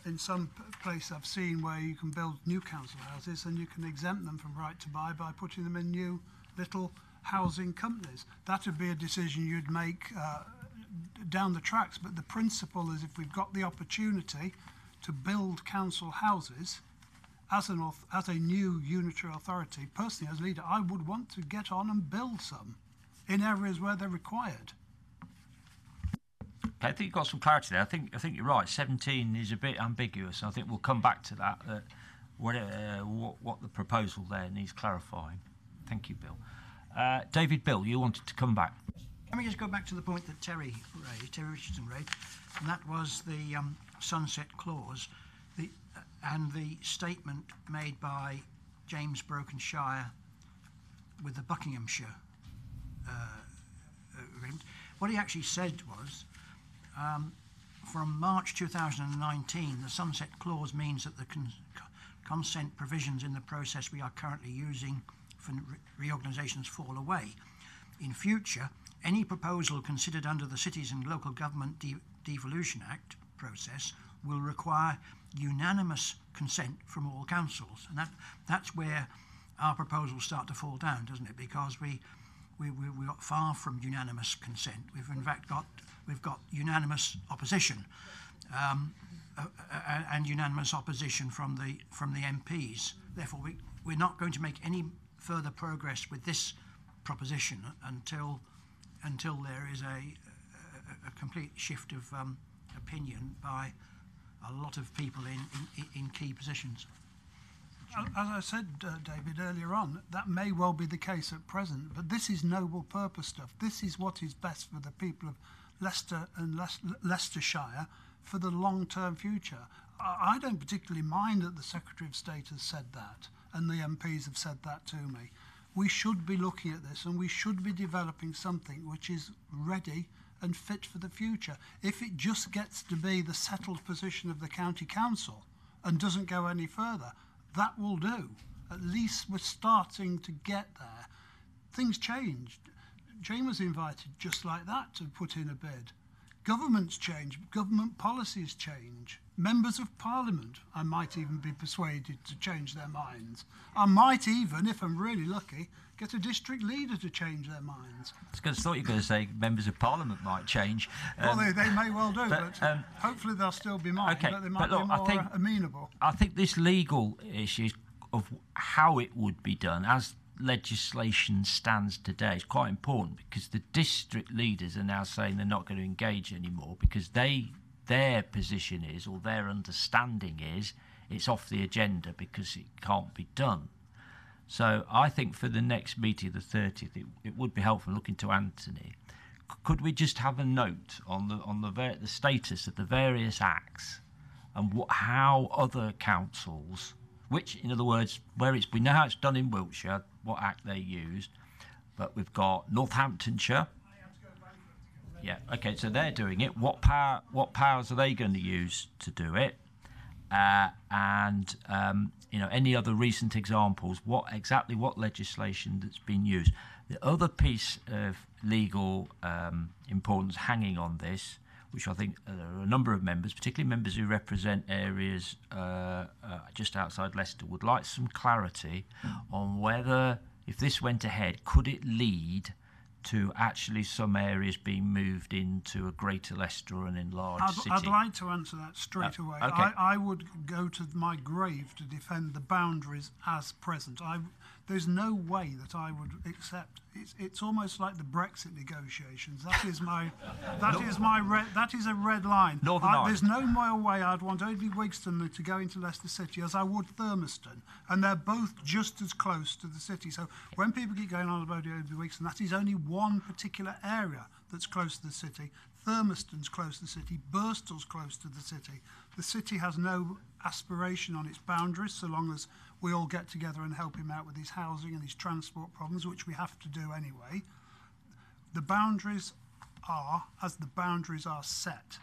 Speaker 8: in some place I've seen where you can build new council houses and you can exempt them from right to buy by putting them in new little housing companies. That would be a decision you'd make down the tracks. But the principle is, if we've got the opportunity to build council houses, as a new unitary authority, personally as leader, I would want to get on and build some in areas where they're required.
Speaker 3: Okay, I think you've got some clarity there. I think you're right. 17 is a bit ambiguous. I think we'll come back to that. What the proposal there needs clarifying. Thank you, Bill. David, Bill, you wanted to come back.
Speaker 10: Let me just go back to the point that Terry Richardson raised, and that was the sunset clause. And the statement made by James Brokenshire with the Buckinghamshire agreement. What he actually said was, from March 2019, the sunset clause means that the consent provisions in the process we are currently using for reorganisations fall away. In future, any proposal considered under the Cities and Local Government Devolution Act process will require unanimous consent from all councils, and that's where our proposals start to fall down, doesn't it? Because we got far from unanimous consent. We've in fact got unanimous opposition, and unanimous opposition from the MPs. Therefore, we're not going to make any further progress with this proposition until there is a complete shift of opinion by a lot of people in key positions.
Speaker 8: As I said, David, earlier on, that may well be the case at present, but this is noble purpose stuff. This is what is best for the people of Leicester and Leicestershire for the long-term future. I don't particularly mind that the Secretary of State has said that, and the MPs have said that to me. We should be looking at this, and we should be developing something which is ready and fit for the future. If it just gets to be the settled position of the county council and doesn't go any further, that will do. At least we're starting to get there. Things changed. Jane was invited just like that to put in a bid. Governments change, government policies change. Members of Parliament, I might even be persuaded to change their minds. I might even, if I'm really lucky, get a district leader to change their minds.
Speaker 3: I thought you were going to say members of Parliament might change.
Speaker 8: Well, they may well do, but hopefully they'll still be mine,
Speaker 3: okay,
Speaker 8: but they might
Speaker 3: look,
Speaker 8: be more amenable.
Speaker 3: I think this legal issue of how it would be done, as legislation stands today, is quite important, because the district leaders are now saying they're not going to engage anymore because their position is, or their understanding is, it's off the agenda because it can't be done. So I think for the next meeting, the 30th, it would be helpful, looking to Anthony. Could we just have a note on the status of the various acts and how other councils, which, in other words, we know how it's done in Wiltshire, what act they used, but we've got Northamptonshire. Yeah, okay, so they're doing it. What powers are they going to use to do it? And any other recent examples? What legislation that's been used? The other piece of legal importance hanging on this, which I think there are a number of members, particularly members who represent areas just outside Leicester, would like some clarity on whether, if this went ahead, could it lead to actually some areas being moved into a greater Leicester or an enlarged city?
Speaker 8: I'd like to answer that straight away.
Speaker 3: Okay.
Speaker 8: I would go to my grave to defend the boundaries as present. There's no way that I would accept. It's almost like the Brexit negotiations. That is a red line. There's no more way I'd want Oadby Wigston to go into Leicester City as I would Thurmaston, and they're both just as close to the city. So when people keep going on about Oadby Wigston, that is only one particular area that's close to the city. Thurmaston's close to the city. Birstall's close to the city. The city has no aspiration on its boundaries so long as we all get together and help him out with his housing and his transport problems, which we have to do anyway. The boundaries are as the boundaries are set.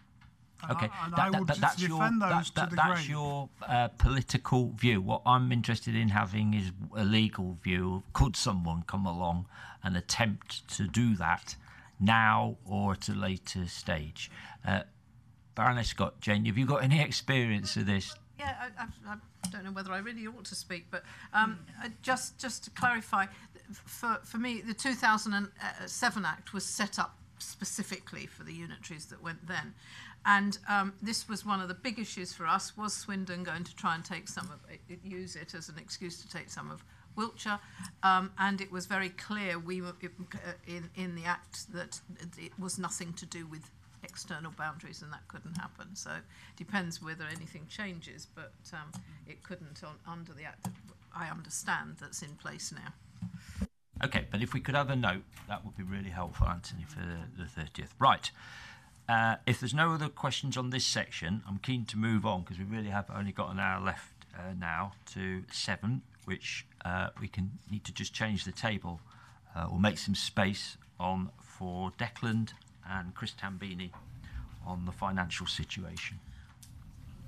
Speaker 3: Okay,
Speaker 8: I would defend those to the grave.
Speaker 3: That's your political view. What I'm interested in having is a legal view. Could someone come along and attempt to do that now or at a later stage? Baroness Scott, Jane, have you got any experience of this?
Speaker 1: Yeah, I don't know whether I really ought to speak, but just to clarify, for me, the 2007 Act was set up specifically for the unitaries that went then. And this was one of the big issues for us. Was Swindon going to try and take some of it, use it as an excuse to take some of Wiltshire? And it was very clear in the Act that it was nothing to do with external boundaries, and that couldn't happen. So it depends whether anything changes, but it couldn't under the Act that I understand that's in place now.
Speaker 3: Okay, but if we could have a note, that would be really helpful, Anthony, for the 30th. Right. If there's no other questions on this section, I'm keen to move on, because we really have only got an hour left now to 7, which we need to just change the table or make some space on for Declan and Chris Tambini on the financial situation.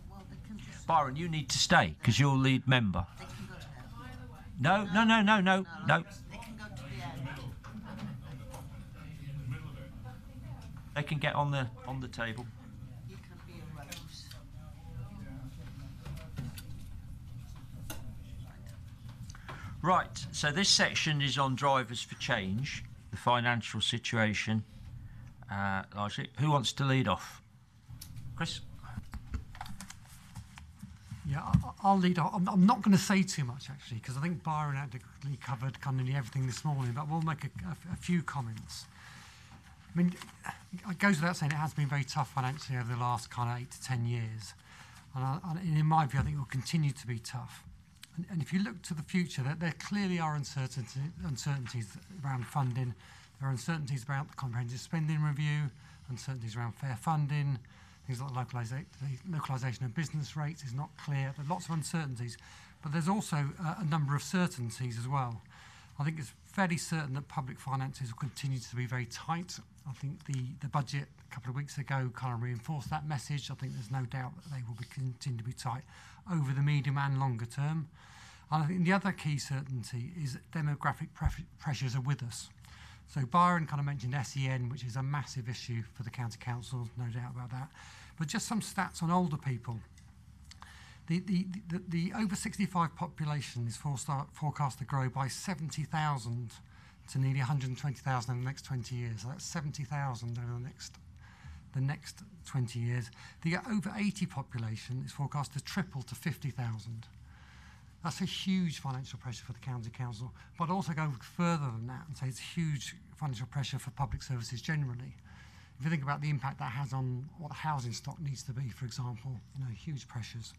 Speaker 5: Well,
Speaker 3: Byron, you need to stay because you're lead member.
Speaker 5: They can go to
Speaker 3: No.
Speaker 5: They can go to the end.
Speaker 3: They can get on the table.
Speaker 5: You can be a rose.
Speaker 3: Right, so this section is on drivers for change, the financial situation, largely. Who wants to lead off? Chris?
Speaker 14: Yeah, I'll lead off. I'm not going to say too much, actually, because I think Byron adequately covered kind of nearly everything this morning, but we'll make a few comments. I mean, it goes without saying it has been very tough financially over the last kind of 8 to 10 years. And in my view, I think it will continue to be tough. And if you look to the future, there clearly are uncertainties around funding. There are uncertainties about the comprehensive spending review, uncertainties around fair funding, things like localisation of business rates is not clear. There are lots of uncertainties, but there's also a number of certainties as well. I think it's fairly certain that public finances will continue to be very tight. I think the budget a couple of weeks ago kind of reinforced that message. I think there's no doubt that they will continue to be tight over the medium and longer term. And I think the other key certainty is that demographic pressures are with us. So Byron kind of mentioned SEN, which is a massive issue for the county councils, no doubt about that. But just some stats on older people. The over 65 population is forecast to grow by 70,000 to nearly 120,000 in the next 20 years. So that's 70,000 over the next 20 years. The over 80 population is forecast to triple to 50,000. That's a huge financial pressure for the county council, but also go further than that and say it's huge financial pressure for public services generally. If you think about the impact that has on what housing stock needs to be, for example, huge pressures.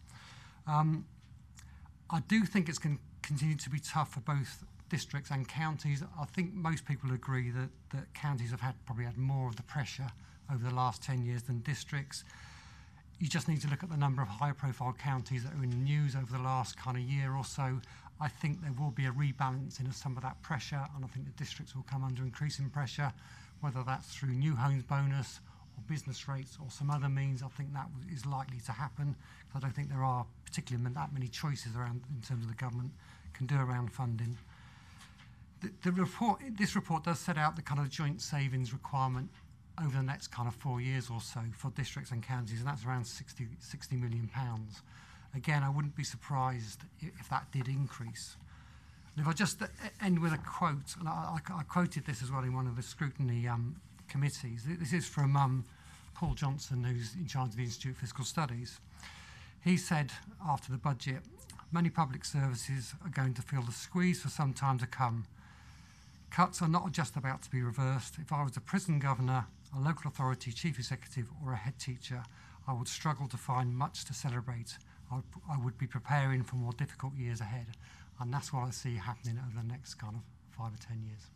Speaker 14: I do think it's going to continue to be tough for both districts and counties. I think most people agree that counties have probably had more of the pressure over the last 10 years than districts. You just need to look at the number of high-profile counties that are in the news over the last kind of year or so. I think there will be a rebalancing of some of that pressure, and I think the districts will come under increasing pressure, whether that's through new homes bonus or business rates or some other means. I think that is likely to happen. I don't think there are particularly that many choices around in terms of the government can do around funding. This report does set out the kind of joint savings requirement over the next kind of 4 years or so for districts and counties, and that's around £60 million. Again, I wouldn't be surprised if that did increase. And if I just end with a quote, and I quoted this as well in one of the scrutiny committees. This is from Paul Johnson, who's in charge of the Institute of Fiscal Studies. He said after the budget, many public services are going to feel the squeeze for some time to come. Cuts are not just about to be reversed. If I was a prison governor, a local authority chief executive or a head teacher, I would struggle to find much to celebrate. I would be preparing for more difficult years ahead. And that's what I see happening over the next kind of 5 or 10 years.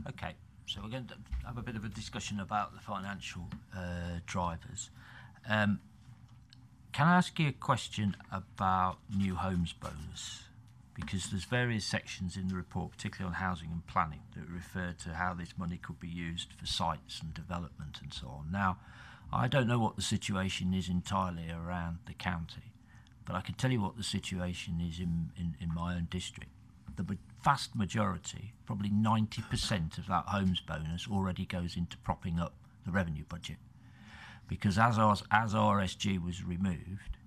Speaker 3: Okay, so we're going to have a bit of a discussion about the financial drivers. Can I ask you a question about new homes bonus? Because there's various sections in the report, particularly on housing and planning, that refer to how this money could be used for sites and development and so on. Now, I don't know what the situation is entirely around the county, but I can tell you what the situation is in my own district. The vast majority, probably 90% of that homes bonus already goes into propping up the revenue budget. Because as RSG was removed,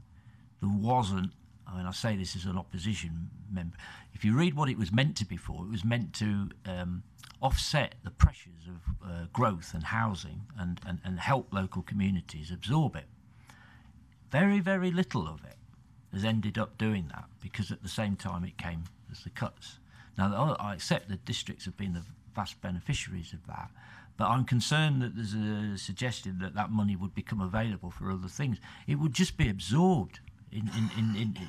Speaker 3: there wasn't, I mean, I say this as an opposition member, if you read what it was meant to be for, it was meant to offset the pressures of growth and housing and help local communities absorb it. Very, very little of it has ended up doing that, because at the same time it came as the cuts. Now, I accept that districts have been the vast beneficiaries of that, but I'm concerned that there's a suggestion that that money would become available for other things. It would just be absorbed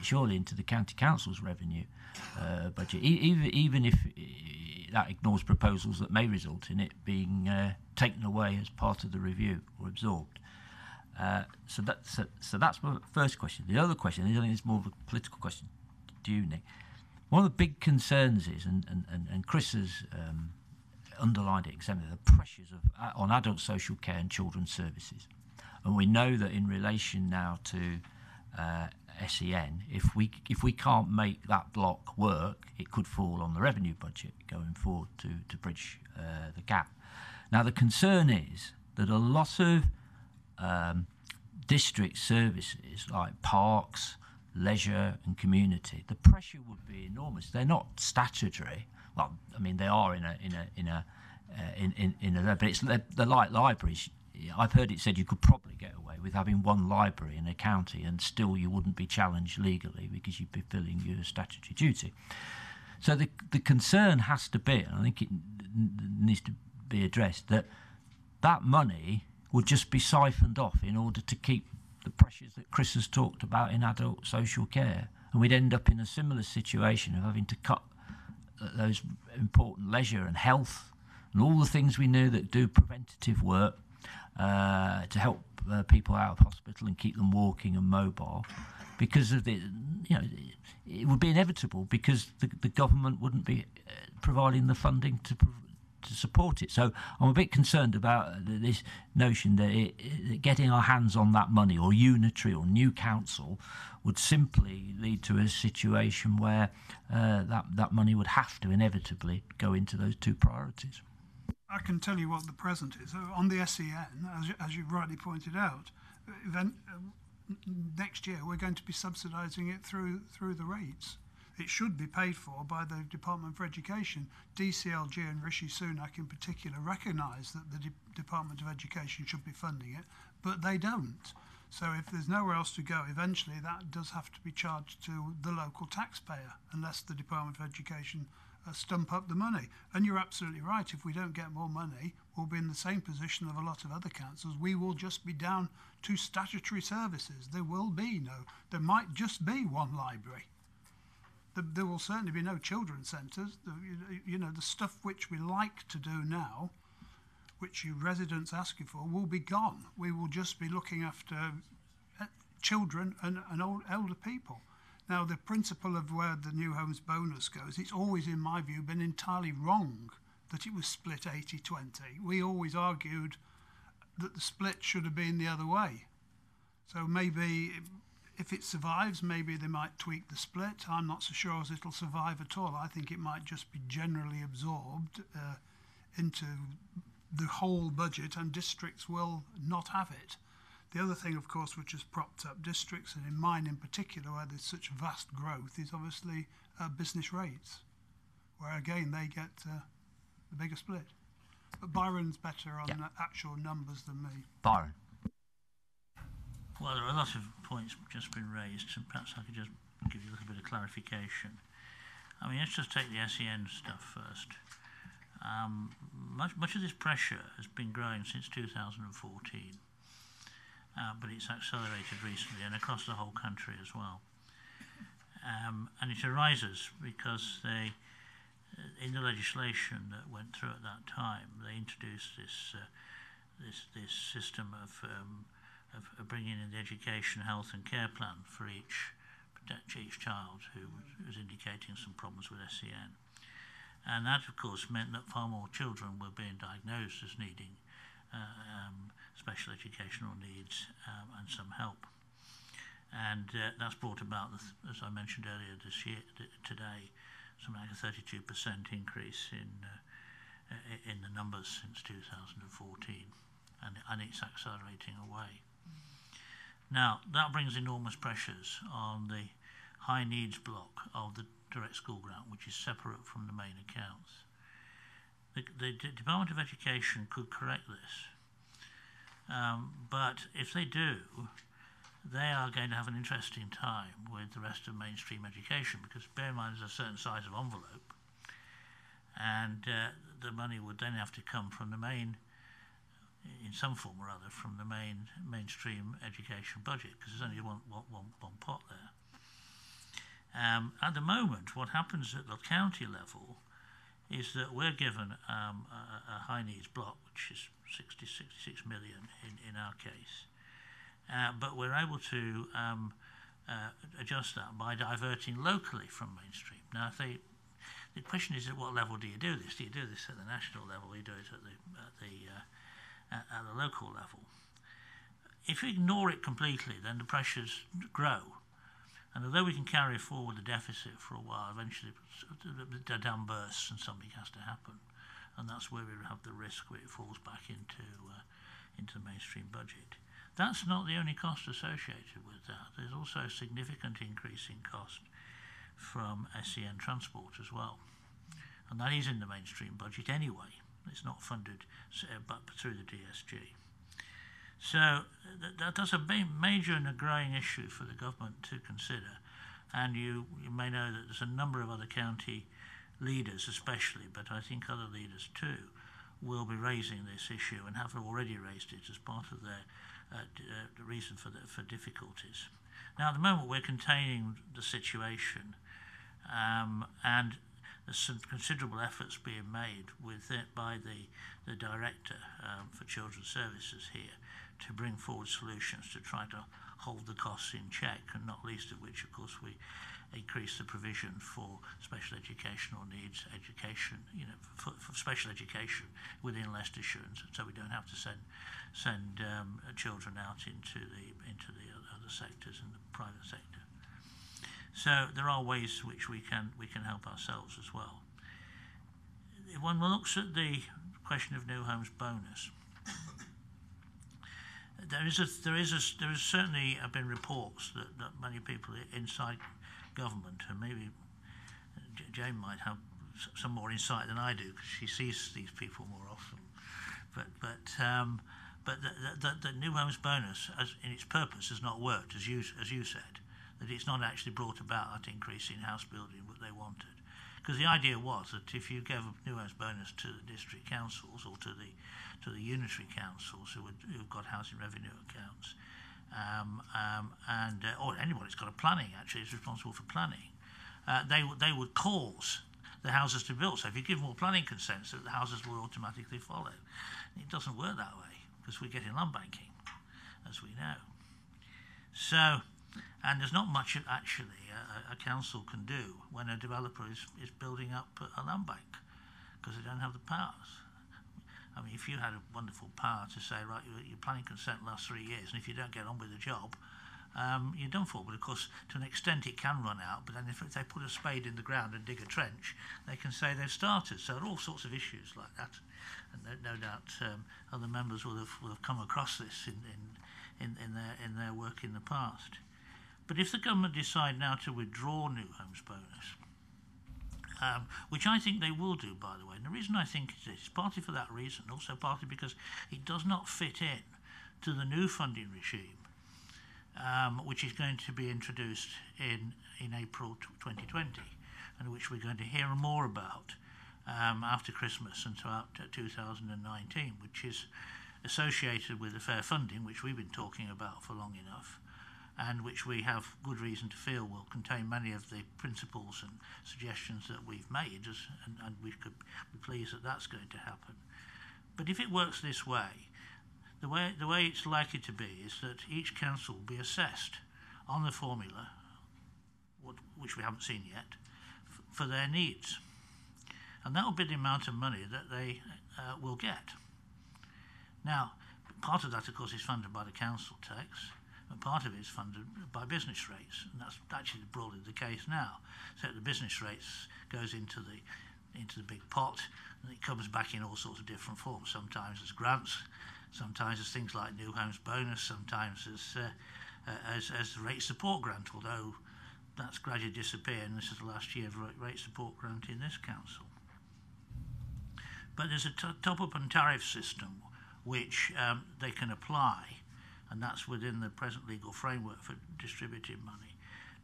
Speaker 3: surely into the county council's revenue budget, even if that ignores proposals that may result in it being taken away as part of the review or absorbed. So that's my first question. The other question, I think it's more of a political question to you, Nick. One of the big concerns is, and Chris has underlined it, the pressures on adult social care and children's services. And we know that in relation now to SEN, if we can't make that block work, it could fall on the revenue budget going forward to bridge the gap. Now, the concern is that a lot of district services like parks, leisure and community, the pressure would be enormous. They're not statutory. Well, I mean, they are in a but it's they're like libraries. I've heard it said you could probably get away with having one library in a county and still you wouldn't be challenged legally because you'd be filling your statutory duty. So the concern has to be, and I think it needs to be addressed, that money would just be siphoned off in order to keep the pressures that Chris has talked about in adult social care. And we'd end up in a similar situation of having to cut those important leisure and health and all the things we know that do preventative work to help people out of hospital and keep them walking and mobile, because of it would be inevitable because the government wouldn't be providing the funding to support it. So I'm a bit concerned about this notion that getting our hands on that money, or unitary or new council, would simply lead to a situation where that money would have to inevitably go into those two priorities.
Speaker 8: I can tell you what the present is. On the SEN, as you rightly pointed out, next year we're going to be subsidising it through the rates. It should be paid for by the Department for Education. DCLG and Rishi Sunak in particular recognise that the Department of Education should be funding it, but they don't. So if there's nowhere else to go, eventually that does have to be charged to the local taxpayer, unless the Department of Education stump up the money. And you're absolutely right, if we don't get more money, we'll be in the same position of a lot of other councils. We will just be down to statutory services. There might just be one library. There will certainly be no children's centres. The stuff which we like to do now, which you residents ask you for, will be gone. We will just be looking after children and older people. Now, the principle of where the new homes bonus goes, it's always, in my view, been entirely wrong that it was split 80-20. We always argued that the split should have been the other way. So maybe if it survives, maybe they might tweak the split. I'm not so sure as it'll survive at all. I think it might just be generally absorbed into the whole budget, and districts will not have it. The other thing, of course, which has propped up districts, and in mine in particular, where there's such vast growth, is obviously business rates, where again they get the bigger split. But Byron's better on actual numbers than me.
Speaker 3: Byron.
Speaker 11: Well, there are a lot of points just been raised, and perhaps I could just give you a little bit of clarification. I mean, let's just take the SEN stuff first. Much of this pressure has been growing since 2014. But it's accelerated recently and across the whole country as well. And it arises because in the legislation that went through at that time, they introduced this system of bringing in the education, health and care plan for each child who was indicating some problems with SEN. And that, of course, meant that far more children were being diagnosed as needing special educational needs and some help. And that's brought about, as I mentioned earlier today, something like a 32% increase in the numbers since 2014, and it's accelerating away. Now, that brings enormous pressures on the high needs block of the direct school grant, which is separate from the main accounts. The Department of Education could correct this. But if they do, they are going to have an interesting time with the rest of mainstream education, because bear in mind there's a certain size of envelope, and the money would then have to come from the main, in some form or other, from the mainstream education budget, because there's only one pot there. At the moment, what happens at the county level is that we're given a high needs block, which is 66 million in our case, but we're able to adjust that by diverting locally from mainstream. Now, the question is, at what level do you do this? Do you do this at the national level, or do you do it at the local level? If you ignore it completely, then the pressures grow. And although we can carry forward the deficit for a while, eventually the dam bursts and something has to happen. And that's where we have the risk where it falls back into the mainstream budget. That's not the only cost associated with that. There's also a significant increase in cost from SEN transport as well. And that is in the mainstream budget anyway. It's not funded but through the DSG. So that's a major and a growing issue for the government to consider. And you may know that there's a number of other county leaders especially, but I think other leaders too, will be raising this issue and have already raised it as part of their reason for difficulties. Now at the moment we're containing the situation and there's some considerable efforts being made with it by the Director for Children's Services here to bring forward solutions to try to hold the costs in check, and not least of which, of course, we increase the provision for special educational needs education, for special education within Leicestershire, so we don't have to send children out into the other sectors in the private sector. So there are ways which we can help ourselves as well. If one looks at the question of new homes bonus, there is certainly have been reports that many people inside government, and maybe Jane might have some more insight than I do because she sees these people more often, but the new homes bonus, as in its purpose, has not worked, as you said, that it's not actually brought about that increase in house building that they wanted. Because the idea was that if you gave a new homes bonus to the district councils or to the unitary councils who've got housing revenue accounts, or anyone that's got a planning actually is responsible for planning, they would cause the houses to build. So if you give more planning consents, the houses will automatically follow. It doesn't work that way because we're getting land banking, as we know. So. And there's not much actually a council can do when a developer is building up a land bank because they don't have the powers. I mean, if you had a wonderful power to say, right, your planning consent lasts 3 years, and if you don't get on with the job, you're done for. But of course, to an extent, it can run out. But then if they put a spade in the ground and dig a trench, they can say they've started. So there are all sorts of issues like that. And no doubt other members will have come across this in their work in the past. But if the government decide now to withdraw new homes bonus, which I think they will do, by the way, and the reason I think it is partly for that reason, also partly because it does not fit in to the new funding regime, which is going to be introduced in April 2020, and which we're going to hear more about after Christmas and throughout 2019, which is associated with the fair funding, which we've been talking about for long enough, and which we have good reason to feel will contain many of the principles and suggestions that we've made, and we could be pleased that that's going to happen. But if it works this way, the way it's likely to be is that each council will be assessed on the formula, which we haven't seen yet, for their needs. And that will be the amount of money that they will get. Now, part of that, of course, is funded by the council tax, and part of it is funded by business rates, and that's actually broadly the case now. So the business rates goes into the big pot, and it comes back in all sorts of different forms. Sometimes as grants, sometimes as things like new homes bonus, sometimes as rate support grant, although that's gradually disappeared, and this is the last year of rate support grant in this council. But there's a top-up and tariff system which they can apply, and that's within the present legal framework for distributing money,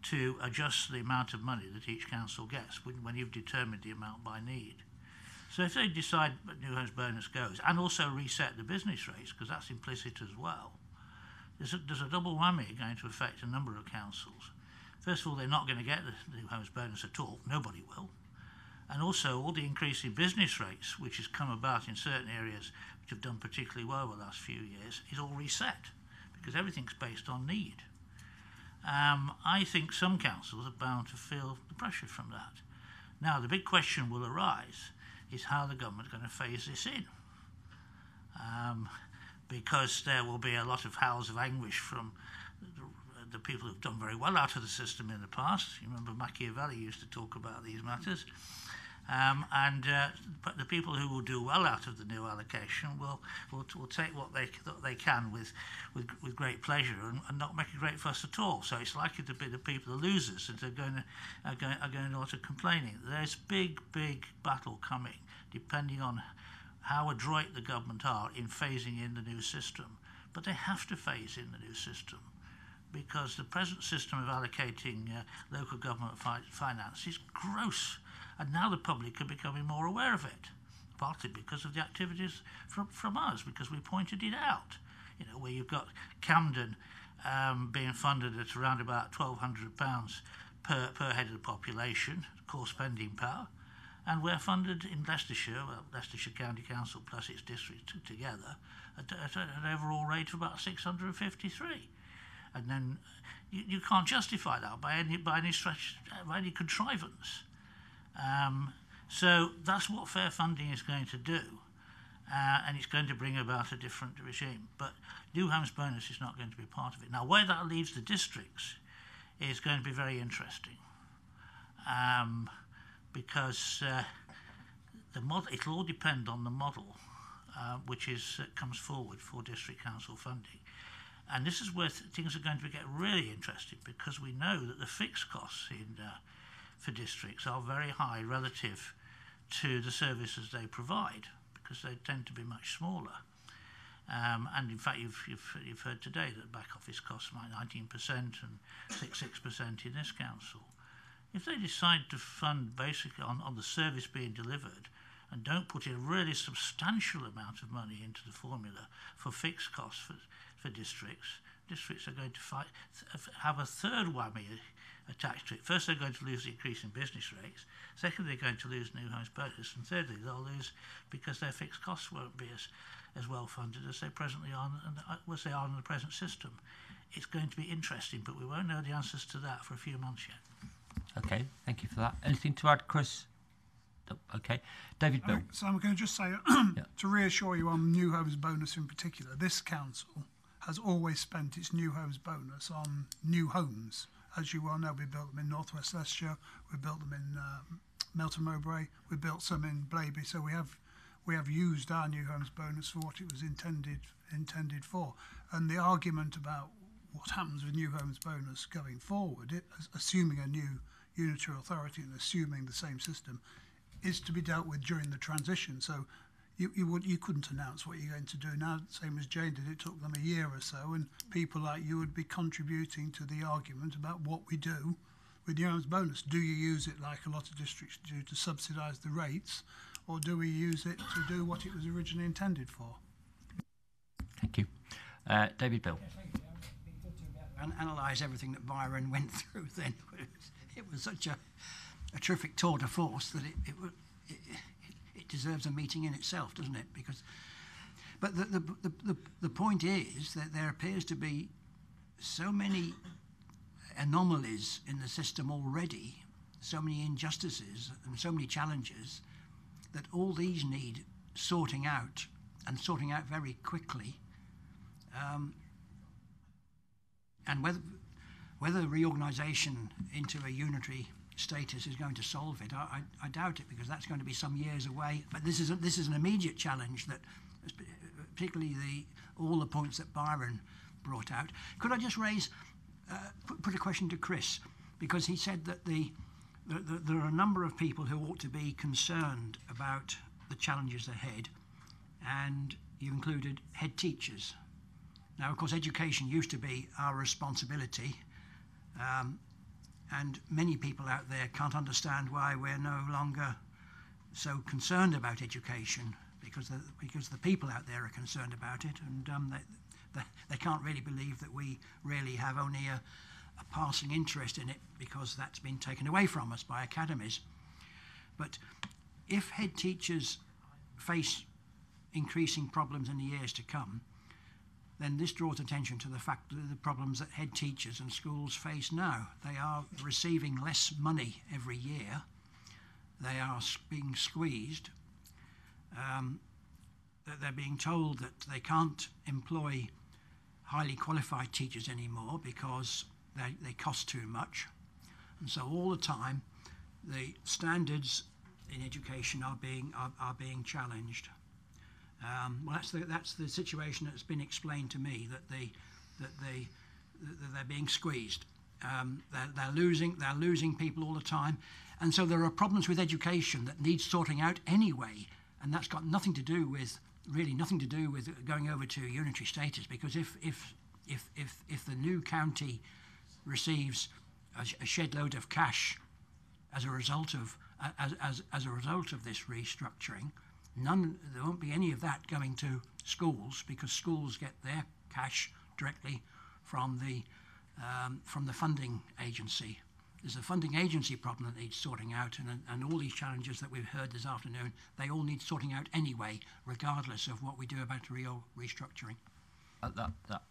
Speaker 11: to adjust the amount of money that each council gets when you've determined the amount by need. So if they decide that new homes bonus goes, and also reset the business rates, because that's implicit as well, there's a double whammy going to affect a number of councils. First of all, they're not going to get the new homes bonus at all. Nobody will. And also, all the increase in business rates, which has come about in certain areas which have done particularly well the last few years, is all reset, because everything's based on need. I think some councils are bound to feel the pressure from that. Now, the big question will arise is how the government's going to phase this in. Because there will be a lot of howls of anguish from the people who've done very well out of the system in the past. You remember Machiavelli used to talk about these matters. But the people who will do well out of the new allocation will take what they can with great pleasure and not make a great fuss at all. So it's likely to be the people, the losers, that are going to want to complaining. There's big battle coming, depending on how adroit the government are in phasing in the new system. But they have to phase in the new system, because the present system of allocating local government finance is gross, and now the public are becoming more aware of it, partly because of the activities from us, because we pointed it out. You know, where you've got Camden being funded at around about £1,200 per head of the population, core spending power, and we're funded in Leicestershire, Leicestershire County Council plus its districts together, at an overall rate of about 653. And then you can't justify that by any stretch, by any contrivance. So that's what fair funding is going to do, and it's going to bring about a different regime. But new homes bonus is not going to be part of it. Now, where that leaves the districts is going to be very interesting, because the model, it'll all depend on the model which comes forward for district council funding. And this is where things are going to get really interesting, because we know that the fixed costs for districts are very high relative to the services they provide, because they tend to be much smaller. And in fact, you've heard today that back office costs are 19% and 6% in this council. If they decide to fund basically on the service being delivered and don't put in a really substantial amount of money into the formula for fixed costs for districts are going to have a third whammy attached to it. First, they're going to lose the increase in business rates. Second, they're going to lose new homes bonus. And thirdly, they'll lose because their fixed costs won't be as well funded as they presently are, as they are in the present system. It's going to be interesting, but we won't know the answers to that for a few months yet.
Speaker 3: Okay, thank you for that. Anything to add, Chris? No, okay. David Bill.
Speaker 8: So I'm going to just say, to reassure you on new homes bonus in particular, this council has always spent its new homes bonus on new homes. As you well know, we built them in North West Leicestershire, we built them in Melton Mowbray, we built some in Blaby, so we have used our new homes bonus for what it was intended for. And the argument about what happens with new homes bonus going forward, assuming a new unitary authority and assuming the same system, is to be dealt with during the transition. So you couldn't announce what you're going to do now, same as Jane did. It took them a year or so, and people like you would be contributing to the argument about what we do with new homes bonus. Do you use it like a lot of districts do to subsidise the rates, or do we use it to do what it was originally intended for?
Speaker 3: Thank you. David Bill.
Speaker 10: Yeah, thank you. It's been good to analyse everything that Byron went through then. It was such a terrific tour de force that it deserves a meeting in itself, doesn't it? But the point is that there appears to be so many anomalies in the system already, so many injustices and so many challenges, that all these need sorting out, and sorting out very quickly. And whether reorganisation into a unitary status is going to solve it, I doubt it, because that's going to be some years away. But this is an immediate challenge that, particularly all the points that Byron brought out. Could I just raise, put a question to Chris, because he said that there are a number of people who ought to be concerned about the challenges ahead, and you included head teachers. Now, of course, education used to be our responsibility, and many people out there can't understand why we're no longer so concerned about education, because the people out there are concerned about it, and they can't really believe that we really have only a passing interest in it, because that's been taken away from us by academies. But if head teachers face increasing problems in the years to come, then this draws attention to the fact that the problems that head teachers and schools face now. They are receiving less money every year. They are being squeezed. That they're being told that they can't employ highly qualified teachers anymore because they cost too much. And so all the time, the standards in education are being challenged. Well, that's the situation that's been explained to me, that they're being squeezed. They're losing people all the time, and so there are problems with education that need sorting out anyway, and that's got nothing to do with going over to unitary status, because if the new county receives a shed load of cash as a result of this restructuring, there won't be any of that going to schools, because schools get their cash directly from the funding agency. There's a funding agency problem that needs sorting out, and all these challenges that we've heard this afternoon, they all need sorting out anyway, regardless of what we do about restructuring.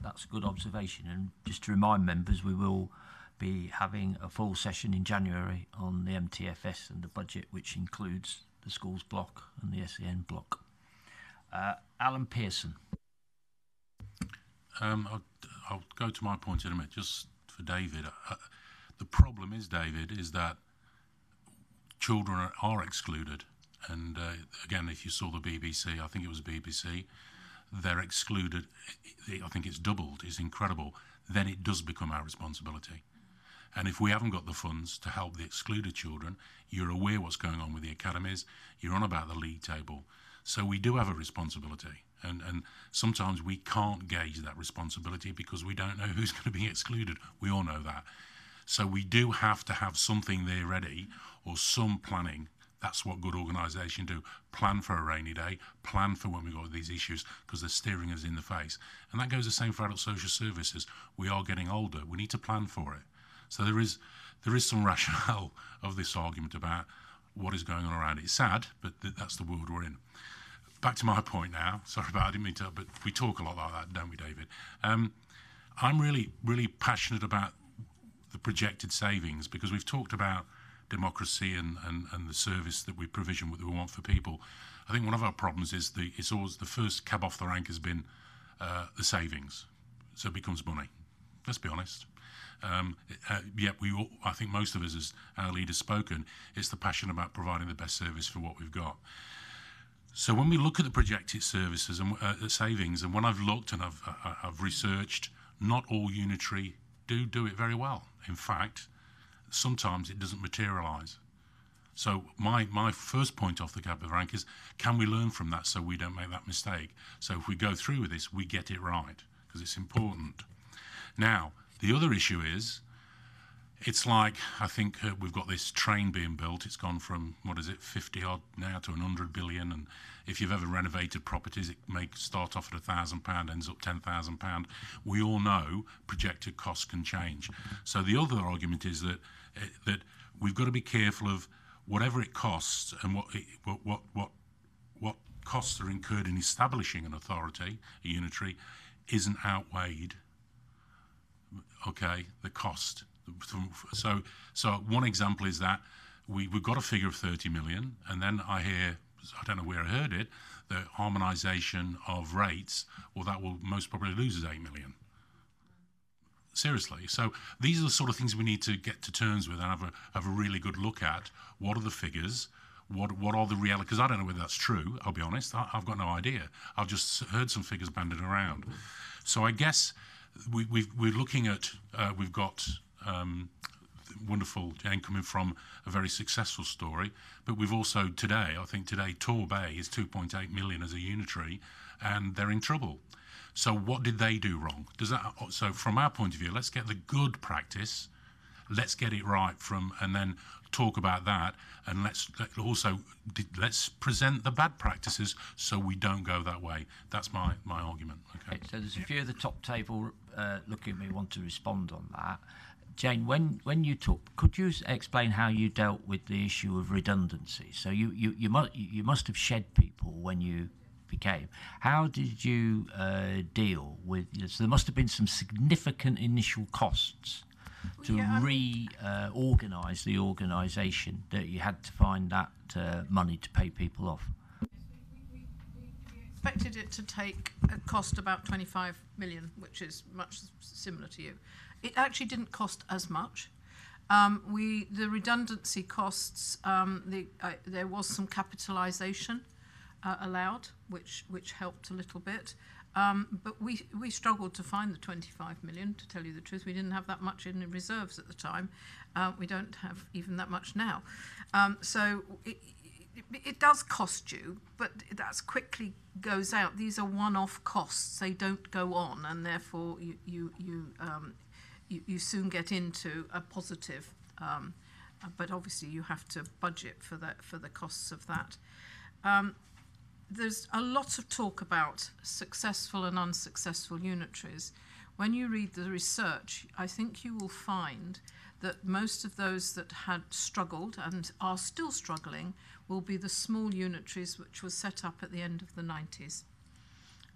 Speaker 3: That's a good observation, and just to remind members, we will be having a full session in January on the MTFS and the budget, which includes the schools block and the SEN block. Alan Pearson.
Speaker 6: I'll go to my point in a minute, just for David. The problem is, David, is that children are excluded. And again, if you saw the BBC, I think it was BBC, they're excluded. I think it's doubled. It's incredible. Then it does become our responsibility. And if we haven't got the funds to help the excluded children, you're aware what's going on with the academies, you're on about the league table. So we do have a responsibility. And sometimes we can't gauge that responsibility because we don't know who's going to be excluded. We all know that. So we do have to have something there ready, or some planning. That's what good organisation do. Plan for a rainy day, plan for when we've got these issues, because they're staring us in the face. And that goes the same for adult social services. We are getting older. We need to plan for it. So there is some rationale of this argument about what is going on around it. It's sad, but that's the world we're in. Back to my point now. Sorry about it, I didn't mean to, but we talk a lot like that, don't we, David? I'm really, really passionate about the projected savings, because we've talked about democracy and the service that we provision, what we want for people. I think one of our problems is it's always the first cab off the rank has been the savings. So it becomes money. Let's be honest. Yet I think most of us, as our leader's spoken, it's the passion about providing the best service for what we've got. So when we look at the projected services and savings, and when I've looked and I've researched, not all unitary do it very well. In fact, sometimes it doesn't materialise. So my first point off the cab of the rank is, can we learn from that so we don't make that mistake? So if we go through with this, we get it right, because it's important. Now, the other issue is, it's like, I think we've got this train being built. It's gone from, 50 odd now to 100 billion. And if you've ever renovated properties, it may start off at £1,000, ends up £10,000. We all know projected costs can change. So the other argument is that we've got to be careful of whatever it costs and what costs are incurred in establishing an authority, a unitary, isn't outweighed, the cost. So one example is that we've got a figure of 30 million, and then I hear, I don't know where I heard it, the harmonisation of rates, that will most probably lose us 8 million. Seriously. So these are the sort of things we need to get to terms with and have a really good look at. What are the figures? What are the reality? Because I don't know whether that's true, I'll be honest. I've got no idea. I've just heard some figures banded around. So I guess we're looking at, we've got wonderful Jane coming from a very successful story, but we've also today, Tor Bay is 2.8 million as a unitary, and they're in trouble. So what did they do wrong? So from our point of view, let's get the good practice, let's get it right and then talk about that, and let's present the bad practices so we don't go that way. That's my argument. Okay.
Speaker 3: So there's a few of the top table looking at me want to respond on that. Jane, when you talk, could you explain how you dealt with the issue of redundancy? So you must have shed people when you became. How did you deal with? So there must have been some significant initial costs to reorganise the organisation, that you had to find that money to pay people off.
Speaker 15: We expected it to take a cost about 25 million, which is much similar to you. It actually didn't cost as much. The redundancy costs, there was some capitalisation allowed, which helped a little bit. But we struggled to find the 25 million, to tell you the truth. We didn't have that much in the reserves at the time. We don't have even that much now. So it does cost you, but that quickly goes out. These are one-off costs. They don't go on, and therefore you soon get into a positive. But obviously you have to budget for the costs of that. There's a lot of talk about successful and unsuccessful unitaries. When you read the research, I think you will find that most of those that had struggled and are still struggling will be the small unitaries which were set up at the end of the 90s.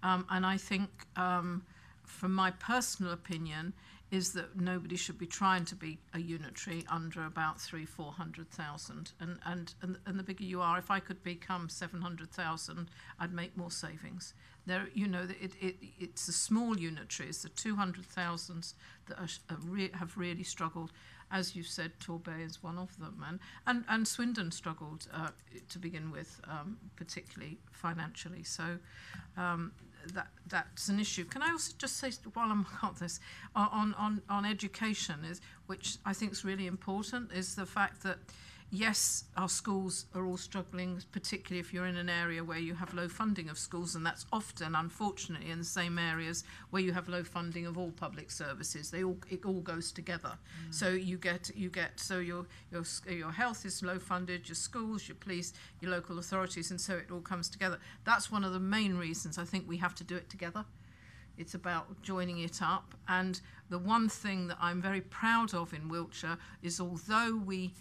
Speaker 15: And I think, from my personal opinion, is that nobody should be trying to be a unitary under about 300,000-400,000. And the bigger you are, if I could become 700,000, I'd make more savings. There, you know, it's the small unitaries, the 200,000s that have really struggled. As you said, Torbay is one of them, and Swindon struggled to begin with, particularly financially. So that's an issue. Can I also just say, while I'm on this, on education, which I think is really important, is the fact that yes, our schools are all struggling, particularly if you're in an area where you have low funding of schools, and that's often, unfortunately, in the same areas where you have low funding of all public services. It all goes together. So your health is low funded, your schools, your police, your local authorities, and so it all comes together. That's one of the main reasons I think we have to do it together. It's about joining it up. And the one thing that I'm very proud of in Wiltshire is, although we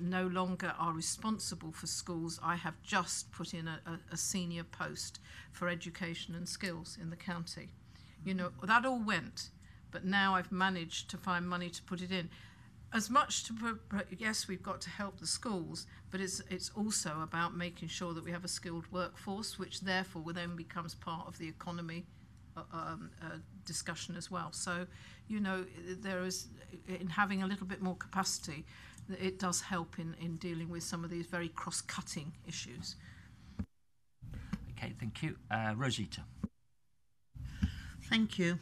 Speaker 15: no longer are responsible for schools, I have just put in a senior post for education and skills in the county. You know, that all went, but now I've managed to find money to put it in. As much yes, we've got to help the schools, but it's also about making sure that we have a skilled workforce, which therefore then becomes part of the economy discussion as well. So, you know, there is, in having a little bit more capacity, it does help in dealing with some of these very cross-cutting issues.
Speaker 3: Okay, thank you. Rosita.
Speaker 5: Thank you.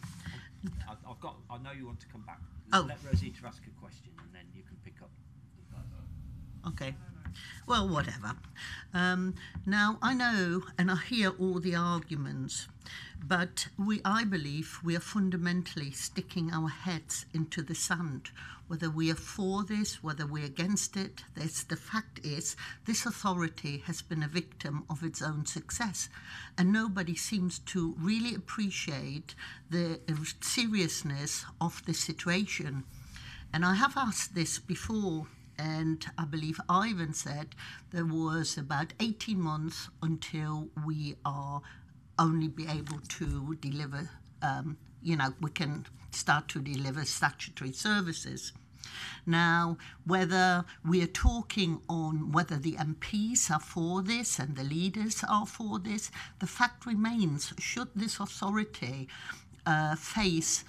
Speaker 3: I know you want to come back.
Speaker 5: Oh.
Speaker 3: Let Rosita ask a question and then you can pick up.
Speaker 5: Okay. Well, whatever. Now, I know and I hear all the arguments, but I believe we are fundamentally sticking our heads into the sand. Whether we are for this, whether we're against it, the fact is this authority has been a victim of its own success, and nobody seems to really appreciate the seriousness of the situation. And I have asked this before, and I believe Ivan said there was about 18 months until we are only be able to deliver, we can start to deliver statutory services. Now, whether we are talking on whether the MPs are for this and the leaders are for this, the fact remains, should this authority face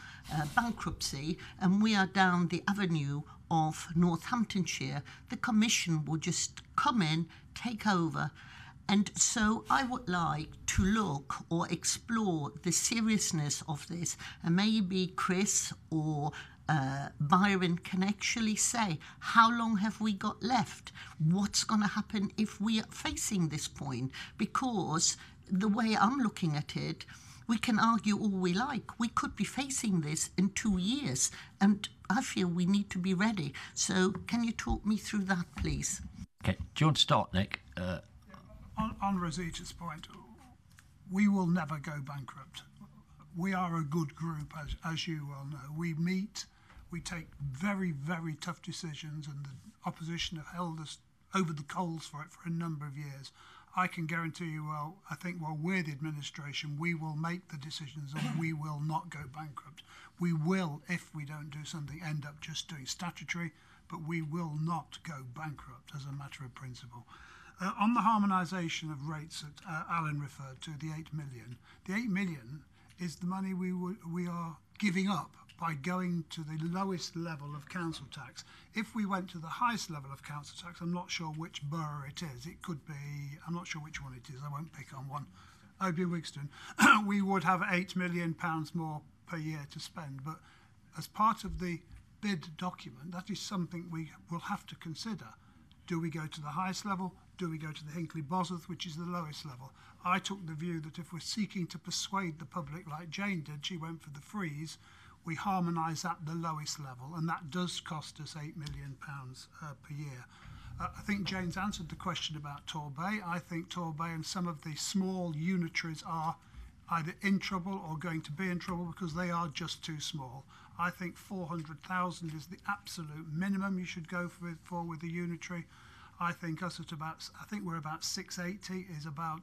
Speaker 5: bankruptcy and we are down the avenue of Northamptonshire, the Commission will just come in, take over. And so I would like to look or explore the seriousness of this, and maybe Chris or Byron can actually say, how long have we got left? What's going to happen if we are facing this point? Because the way I'm looking at it, we can argue all we like. We could be facing this in 2 years, and I feel we need to be ready. So can you talk me through that, please?
Speaker 3: Okay, do you want to start, Nick?
Speaker 8: On Rosita's point, we will never go bankrupt. We are a good group, as you well know. We meet, we take very, very tough decisions, and the opposition have held us over the coals for it for a number of years. I can guarantee you, I think while we're the administration, we will make the decisions and we will not go bankrupt. We will, if we don't do something, end up just doing statutory, but we will not go bankrupt as a matter of principle. On the harmonisation of rates that Alan referred to, the 8 million, the 8 million is the money we are giving up by going to the lowest level of council tax. If we went to the highest level of council tax, I'm not sure which borough it is. It could be, I'm not sure which one it is. I won't pick on one. I'd be Wigston. We would have £8 million more per year to spend. But as part of the bid document, that is something we will have to consider. Do we go to the highest level? Do we go to the Hinckley-Bosworth, which is the lowest level? I took the view that if we're seeking to persuade the public like Jane did, she went for the freeze, we harmonise at the lowest level, and that does cost us £8 million per year. I think Jane's answered the question about Torbay. I think Torbay and some of the small unitaries are either in trouble or going to be in trouble because they are just too small. I think 400,000 is the absolute minimum you should go for with a unitary. I think we're about 680 is about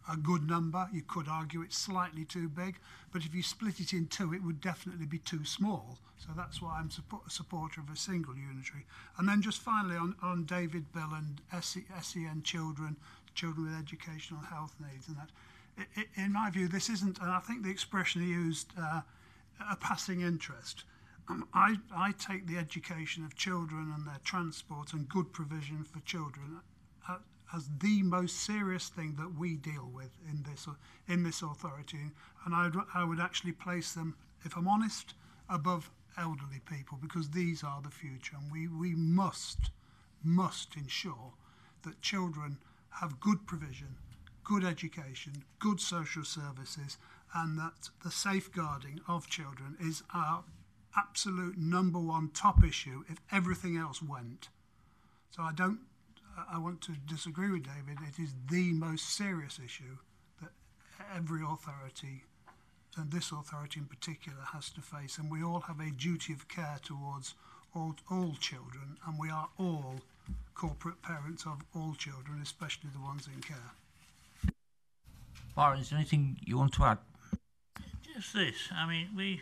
Speaker 8: a good number. You could argue it's slightly too big, but if you split it in two, it would definitely be too small. So that's why I'm a supporter of a single unitary. And then just finally on David Bill and SEN children with educational health needs and that. In my view, this isn't, and I think the expression he used, a passing interest. I take the education of children and their transport and good provision for children as the most serious thing that we deal with in this authority, and I would actually place them, if I'm honest, above elderly people, because these are the future, and we must ensure that children have good provision, good education, good social services, and that the safeguarding of children is our absolute number one top issue if everything else went. So I want to disagree with David. It is the most serious issue that every authority, and this authority in particular, has to face, and we all have a duty of care towards all children, and we are all corporate parents of all children, especially the ones in care.
Speaker 3: Byron, is there anything you want to add?
Speaker 11: Just this. I mean, we've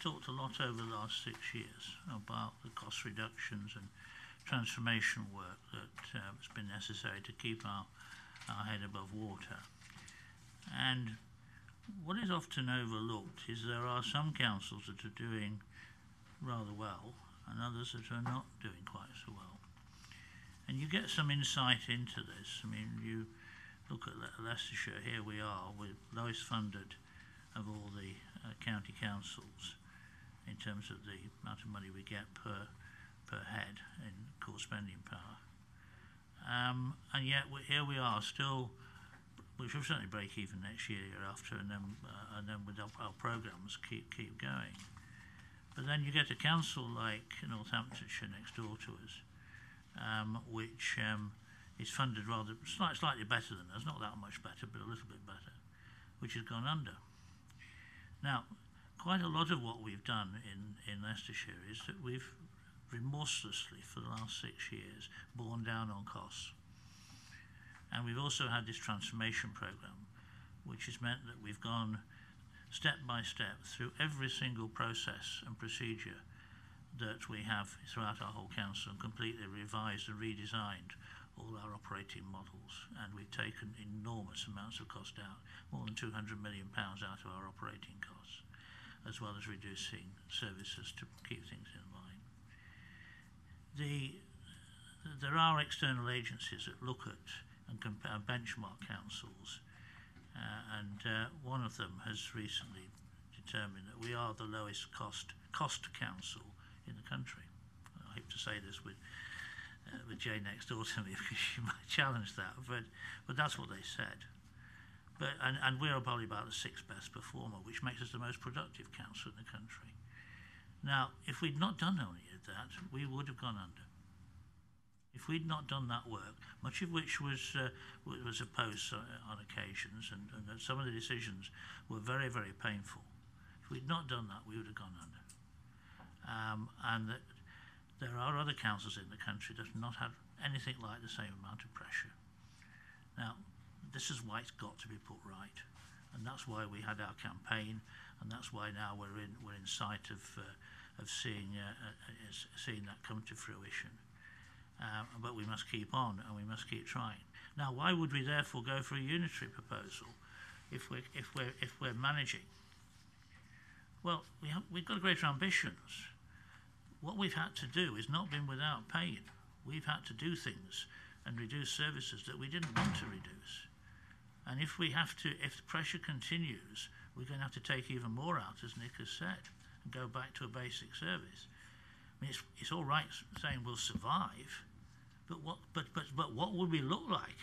Speaker 11: talked a lot over the last 6 years about the cost reductions and transformation work that has been necessary to keep our head above water. And what is often overlooked is there are some councils that are doing rather well and others that are not doing quite so well. And you get some insight into this. I mean, you look at Leicestershire, here we are with lowest funded of all the county councils in terms of the amount of money we get per head in core spending power. And yet here we are still, we should certainly break even next year after, and then with our programmes keep going. But then you get a council like Northamptonshire next door to us, which is funded rather slightly better than us, not that much better, but a little bit better, which has gone under. Now, quite a lot of what we've done in Leicestershire is that we've remorselessly, for the last 6 years, borne down on costs. And we've also had this transformation programme, which has meant that we've gone step by step through every single process and procedure that we have throughout our whole council and completely revised and redesigned all our operating models, and we've taken enormous amounts of cost out, more than £200 million out of our operating costs, as well as reducing services to keep things in line. There are external agencies that look at and compare benchmark councils, and one of them has recently determined that we are the lowest cost council in the country. I hate to say this with Jane next door to me because she might challenge that, but that's what they said. And we're probably about the 6th best performer, which makes us the most productive council in the country. Now, if we'd not done any of that, we would have gone under. If we'd not done that work, much of which was opposed on occasions, and some of the decisions were very, very painful. If we'd not done that, we would have gone under. And that there are other councils in the country that have not had anything like the same amount of pressure. Now, this is why it's got to be put right, and that's why we had our campaign, and that's why now we're in sight of seeing that come to fruition. But we must keep on, and we must keep trying. Now, why would we therefore go for a unitary proposal if we're managing Well, we've got greater ambitions. What we've had to do is not been without pain. We've had to do things and reduce services that we didn't want to reduce. And if the pressure continues, we're going to have to take even more out, as Nick has said, and go back to a basic service. I mean, it's all right saying we'll survive, but what would we look like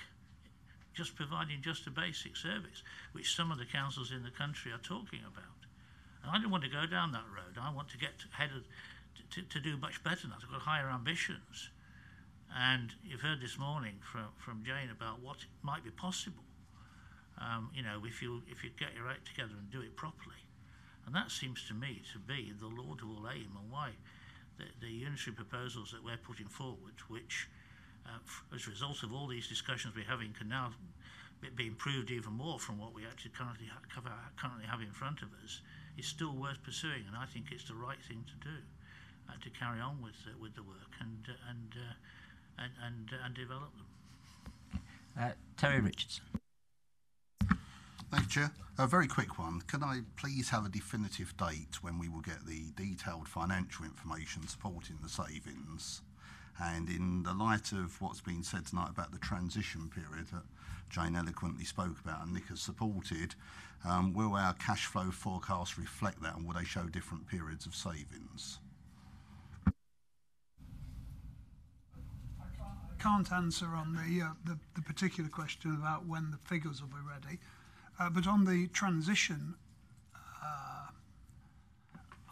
Speaker 11: just providing just a basic service, which some of the councils in the country are talking about? And I don't want to go down that road. I want to get to do much better than that. I've got higher ambitions. And you've heard this morning from Jane about what might be possible. If you get your act together and do it properly. And that seems to me to be the laudable aim, and why the unitary proposals that we're putting forward, which as a result of all these discussions we're having, can now be improved even more from what we actually currently have in front of us, is still worth pursuing. And I think it's the right thing to do, to carry on with the work and develop them.
Speaker 3: Terry Richardson.
Speaker 13: Thank you, Chair. A very quick one. Can I please have a definitive date when we will get the detailed financial information supporting the savings? And in the light of what's been said tonight about the transition period that Jane eloquently spoke about and Nick has supported, will our cash flow forecasts reflect that, and will they show different periods of savings?
Speaker 8: I can't answer on the particular question about when the figures will be ready. But on the transition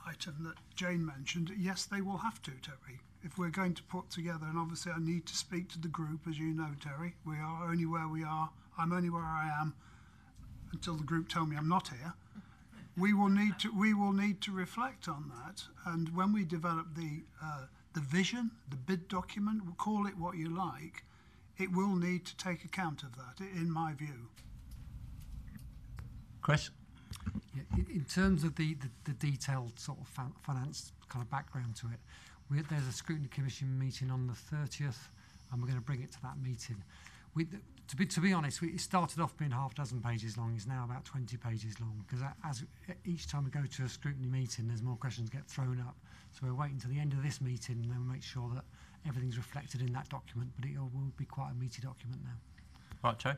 Speaker 8: item that Jane mentioned, yes, they will have to, Terry. If we're going to put together, and obviously I need to speak to the group, as you know, Terry. We are only where we are. I'm only where I am until the group tell me I'm not here. We will need to reflect on that, and when we develop the vision, the bid document, we'll call it what you like, it will need to take account of that, in my view.
Speaker 3: Chris?
Speaker 14: Yeah, in terms of the detailed sort of finance kind of background to it, there's a Scrutiny Commission meeting on the 30th, and we're going to bring it to that meeting. To be honest, it started off being half a dozen pages long. It's now about 20 pages long, because as each time we go to a scrutiny meeting, there's more questions get thrown up. So we're waiting to the end of this meeting, and then we'll make sure that everything's reflected in that document. But it will be quite a meaty document now.
Speaker 3: Right, Joe?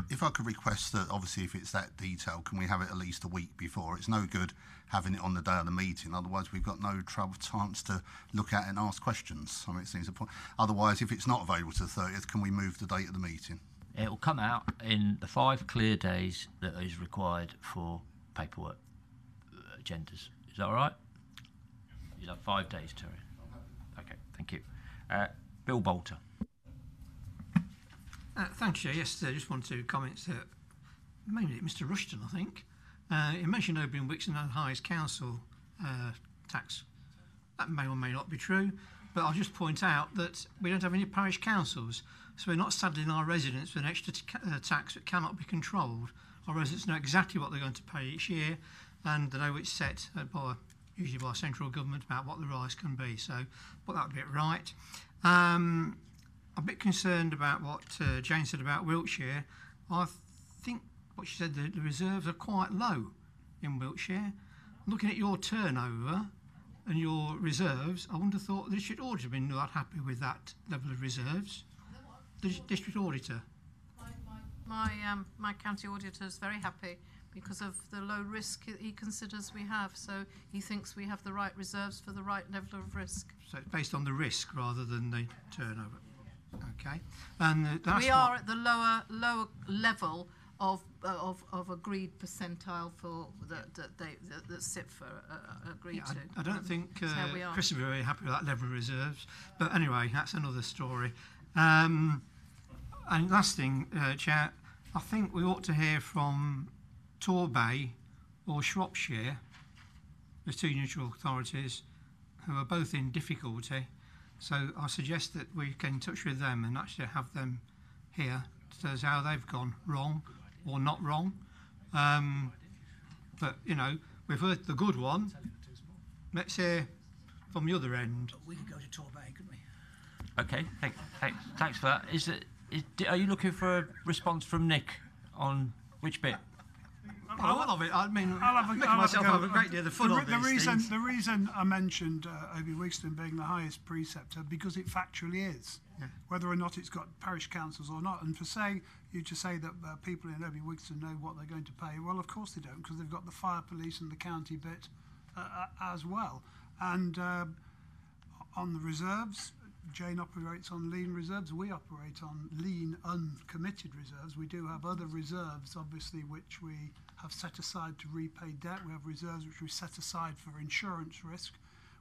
Speaker 13: If I could request that, obviously, if it's that detailed, can we have it at least a week before? It's no good having it on the day of the meeting. Otherwise, we've got no chance to look at it and ask questions. I mean, it seems a point. Otherwise, if it's not available to the 30th, can we move the date of the meeting?
Speaker 3: It will come out in the 5 clear days that is required for paperwork agendas. Is that all right? You'll have 5 days, Terry. Okay, thank you. Bill Bolter.
Speaker 10: Thanks, Chair. Yes, I just wanted to comment mainly Mr. Rushton, I think. He mentioned Oban Wixon had the highest council tax. That may or may not be true, but I'll just point out that we don't have any parish councils, so we're not saddling our residents with an extra tax that cannot be controlled. Our residents know exactly what they're going to pay each year, and they know it's set usually by central government about what the rise can be. So put that bit right. I'm a bit concerned about what Jane said about Wiltshire. I think what she said, the reserves are quite low in Wiltshire. Looking at your turnover and your reserves, I wouldn't have thought the district auditor had been that happy with that level of reserves. The district auditor.
Speaker 15: My county auditor is very happy because of the low risk he considers we have. So he thinks we have the right reserves for the right level of risk.
Speaker 10: So it's based on the risk rather than the turnover. Okay, and
Speaker 15: we are at the lower level of agreed percentile for that SIPFA agreed to.
Speaker 10: I don't think Chris will be very happy with that level of reserves, but anyway, that's another story. And last thing, Chair, I think we ought to hear from Torbay or Shropshire, the 2 neutral authorities, who are both in difficulty. So I suggest that we get in touch with them and actually have them here to tell us how they've gone wrong or not wrong. But, you know, we've heard the good one. Let's hear from the other end. We could go to Torbay, couldn't we?
Speaker 3: Okay, thanks for that. Are you looking for a response from Nick on which bit?
Speaker 16: I will have it. I mean,
Speaker 8: I'll
Speaker 16: making myself have a great deal of fun on these things.
Speaker 8: The reason I mentioned Obi Wigston being the highest preceptor, because it factually is, whether or not it's got parish councils or not. And for saying to say that people in Obi Wigston know what they're going to pay, well, of course they don't, because they've got the fire police and the county bit as well. And on the reserves, Jane operates on lean reserves. We operate on lean, uncommitted reserves. We do have other reserves, obviously, which we have set aside to repay debt. We have reserves which we set aside for insurance risk.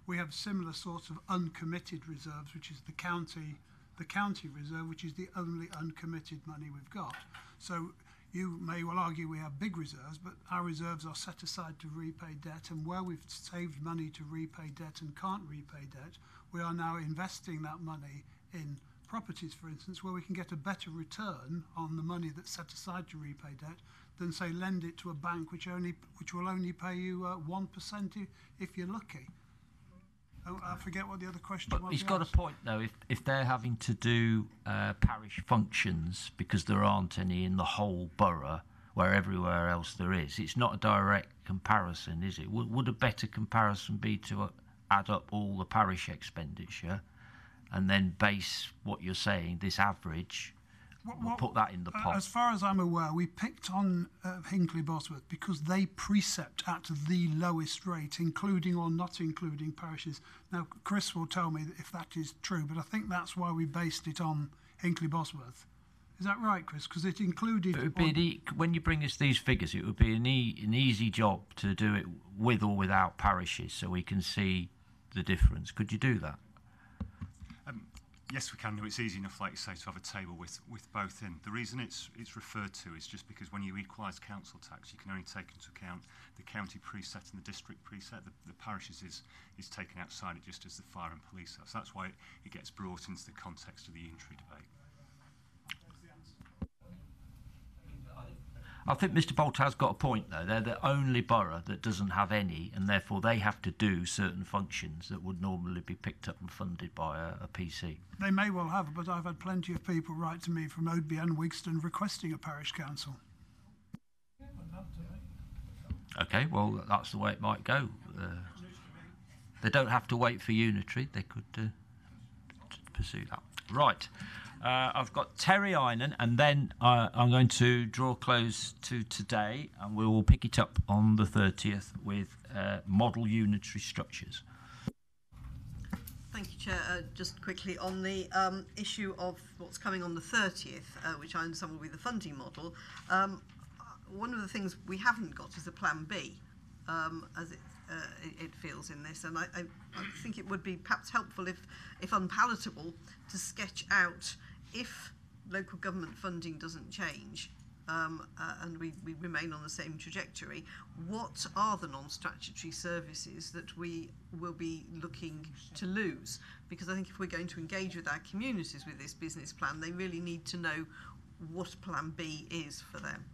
Speaker 8: We have similar sorts of uncommitted reserves, which is the county reserve, which is the only uncommitted money we've got. So you may well argue we have big reserves, but our reserves are set aside to repay debt, and where we've saved money to repay debt and can't repay debt, we are now investing that money in properties, for instance, where we can get a better return on the money that's set aside to repay debt than, say, lend it to a bank which will only pay you 1% if you're lucky. Oh, I forget what the other question was.
Speaker 3: But he's got a point, though. If they're having to do parish functions because there aren't any in the whole borough, where everywhere else there is, it's not a direct comparison, is it? Would a better comparison be to add up all the parish expenditure and then base what you're saying, this average, we'll put that in the pot?
Speaker 8: As far as I'm aware, we picked on Hinkley Bosworth because they precept at the lowest rate, including or not including parishes. Now, Chris will tell me if that is true, but I think that's why we based it on Hinkley Bosworth. Is that right, Chris? Because it included...
Speaker 3: It would be when you bring us these figures, it would be an easy job to do it with or without parishes, so we can see the difference. Could you do that?
Speaker 17: Yes, we can do. It's easy enough, like you say, to have a table with both in. The reason it's referred to is just because when you equalise council tax, you can only take into account the county preset and the district preset. The parishes is taken outside it, just as the fire and police are. So that's why it gets brought into the context of the unitary debate.
Speaker 3: I think Mr. Bolt has got a point, though. They're the only borough that doesn't have any, and therefore they have to do certain functions that would normally be picked up and funded by a PC.
Speaker 8: They may well have, but I've had plenty of people write to me from Oadby and Wigston requesting a parish council.
Speaker 3: OK, well, that's the way it might go. They don't have to wait for unitary. They could pursue that. Right. I've got Terry Einan, and then I'm going to draw close to today, and we will pick it up on the 30th with model unitary structures.
Speaker 1: Thank you, Chair. Just quickly on the issue of what's coming on the 30th, which I understand will be the funding model. One of the things we haven't got is a plan B, as it feels in this, and I think it would be perhaps helpful, if unpalatable, to sketch out, if local government funding doesn't change and we remain on the same trajectory, what are the non-statutory services that we will be looking to lose? Because I think if we're going to engage with our communities with this business plan, they really need to know what plan B is for them.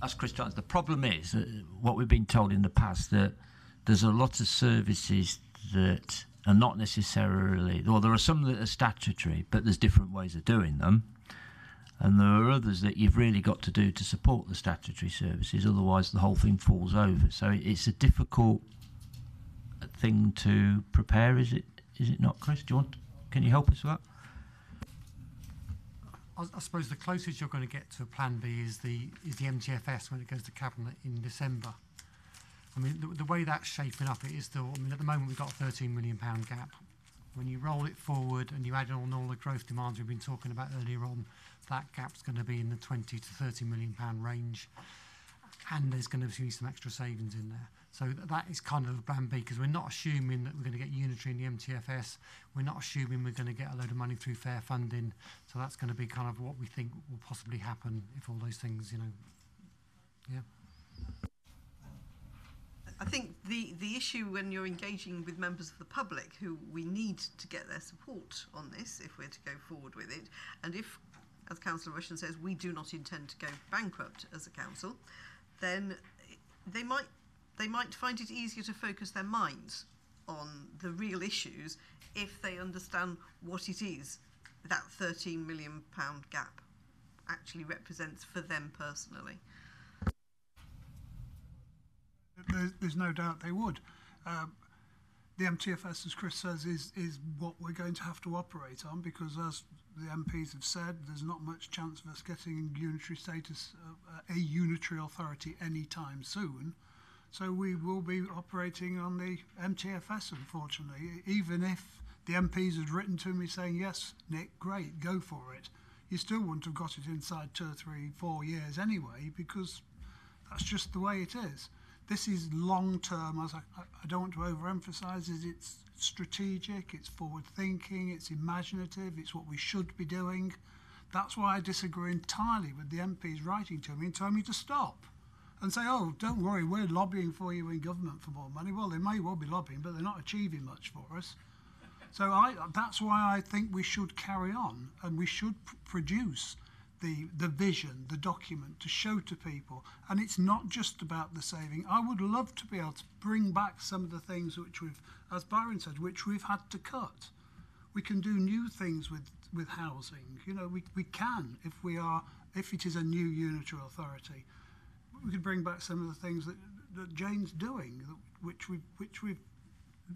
Speaker 3: That's Chris Jones. The problem is what we've been told in the past, that there's a lot of services that are not necessarily, well, there are some that are statutory, but there's different ways of doing them. And there are others that you've really got to do to support the statutory services, otherwise the whole thing falls over. So it's a difficult thing to prepare, is it not, Chris? Can you help us with that?
Speaker 14: I suppose the closest you're going to get to a plan B is the MTFS when it goes to Cabinet in December. I mean, the way that's shaping up, it is still, I mean, at the moment we've got a £13 million gap. When you roll it forward and you add on all the growth demands we've been talking about earlier on, that gap's going to be in the £20 to £30 million range. And there's going to be some extra savings in there. So that is kind of a plan B, because we're not assuming that we're going to get unitary in the MTFS. We're not assuming we're going to get a load of money through fair funding. So that's going to be kind of what we think will possibly happen if all those things, yeah.
Speaker 1: I think the issue when you're engaging with members of the public, who we need to get their support on this if we're to go forward with it, and if, as Councillor Rushton says, we do not intend to go bankrupt as a council, then they might find it easier to focus their minds on the real issues if they understand what it is, that £13 million gap. actually represents for them personally.
Speaker 8: There's no doubt they would. The MTFS, as Chris says, is what we're going to have to operate on, because as the MPs have said, there's not much chance of us getting unitary status, a unitary authority anytime soon. So we will be operating on the MTFS, unfortunately. Even if the MPs had written to me saying, yes, Nick, great, go for it, you still wouldn't have got it inside 2 or 3, 4 years anyway, because that's just the way it is. This is long-term, as I don't want to overemphasise, it's strategic, it's forward-thinking, it's imaginative, it's what we should be doing. That's why I disagree entirely with the MPs writing to me and telling me to stop and say, oh, don't worry, we're lobbying for you in government for more money. Well, they may well be lobbying, but they're not achieving much for us. So that's why I think we should carry on, and we should produce the vision, the document to show to people. And it's not just about the saving. I would love to be able to bring back some of the things which we've, as Byron said, which we've had to cut. We can do new things with housing. You know, we can, if it is a new unitary authority. We could bring back some of the things that Jane's doing, which we've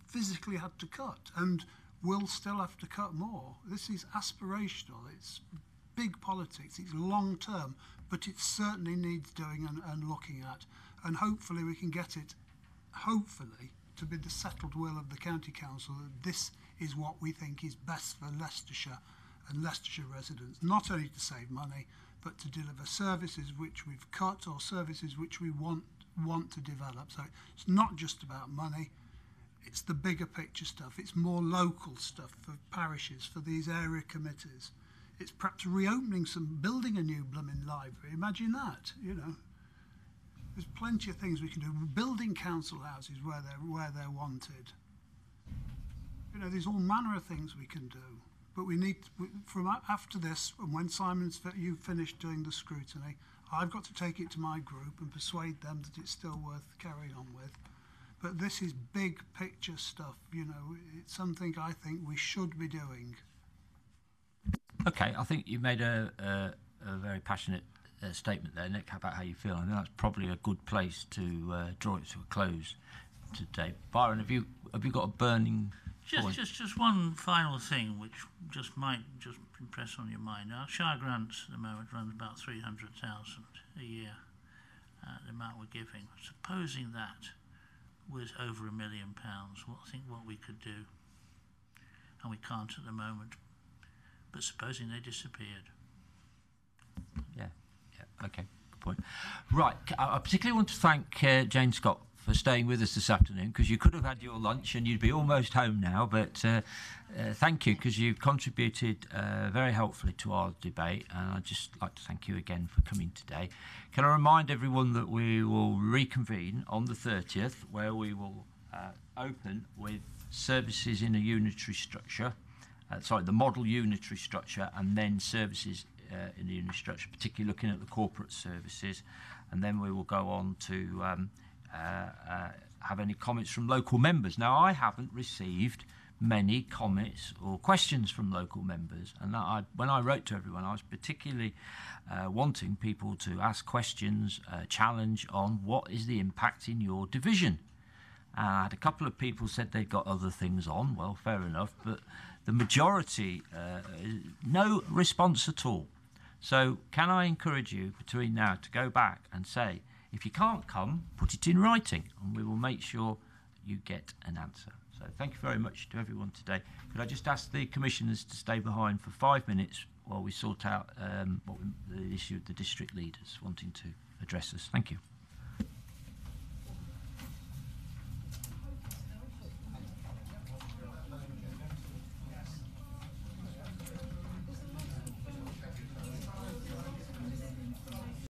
Speaker 8: physically had to cut, and will still have to cut more. This is aspirational. It's big politics, it's long term, but it certainly needs doing and looking at, and hopefully we can get it, hopefully, to be the settled will of the County Council that this is what we think is best for Leicestershire and Leicestershire residents, not only to save money, but to deliver services which we've cut or services which we want to develop. So it's not just about money, it's the bigger picture stuff, it's more local stuff for parishes, for these area committees. It's perhaps building a new blooming library. Imagine that, you know. There's plenty of things we can do. Building council houses where they're wanted. You know, there's all manner of things we can do. But we need, from after this, and when you've finished doing the scrutiny, I've got to take it to my group and persuade them that it's still worth carrying on with. But this is big picture stuff, you know. It's something I think we should be doing.
Speaker 3: Okay, I think you made a very passionate statement there, Nick, about how you feel. I think that's probably a good place to draw it to a close today. Byron, have you got a burning point?
Speaker 11: Just one final thing, which might impress on your mind. Our shire grants at the moment run about 300,000 a year. The amount we're giving. Supposing that was over £1 million, what we could do, and we can't at the moment. But supposing they disappeared.
Speaker 3: Yeah, okay, good point. Right, I particularly want to thank Jane Scott for staying with us this afternoon, because you could have had your lunch and you'd be almost home now, but thank you, because you've contributed very helpfully to our debate, and I'd just like to thank you again for coming today. Can I remind everyone that we will reconvene on the 30th, where we will open with services in a unitary structure, the model unitary structure, and then services in the unitary structure, particularly looking at the corporate services. And then we will go on to have any comments from local members. Now, I haven't received many comments or questions from local members, and when I wrote to everyone, I was particularly wanting people to ask questions, challenge on what is the impact in your division. I had a couple of people said they'd got other things on. Well, fair enough, but the majority, no response at all. So can I encourage you between now to go back and say, if you can't come, put it in writing, and we will make sure you get an answer. So thank you very much to everyone today. Could I just ask the commissioners to stay behind for 5 minutes while we sort out the issue of the district leaders wanting to address us? Thank you.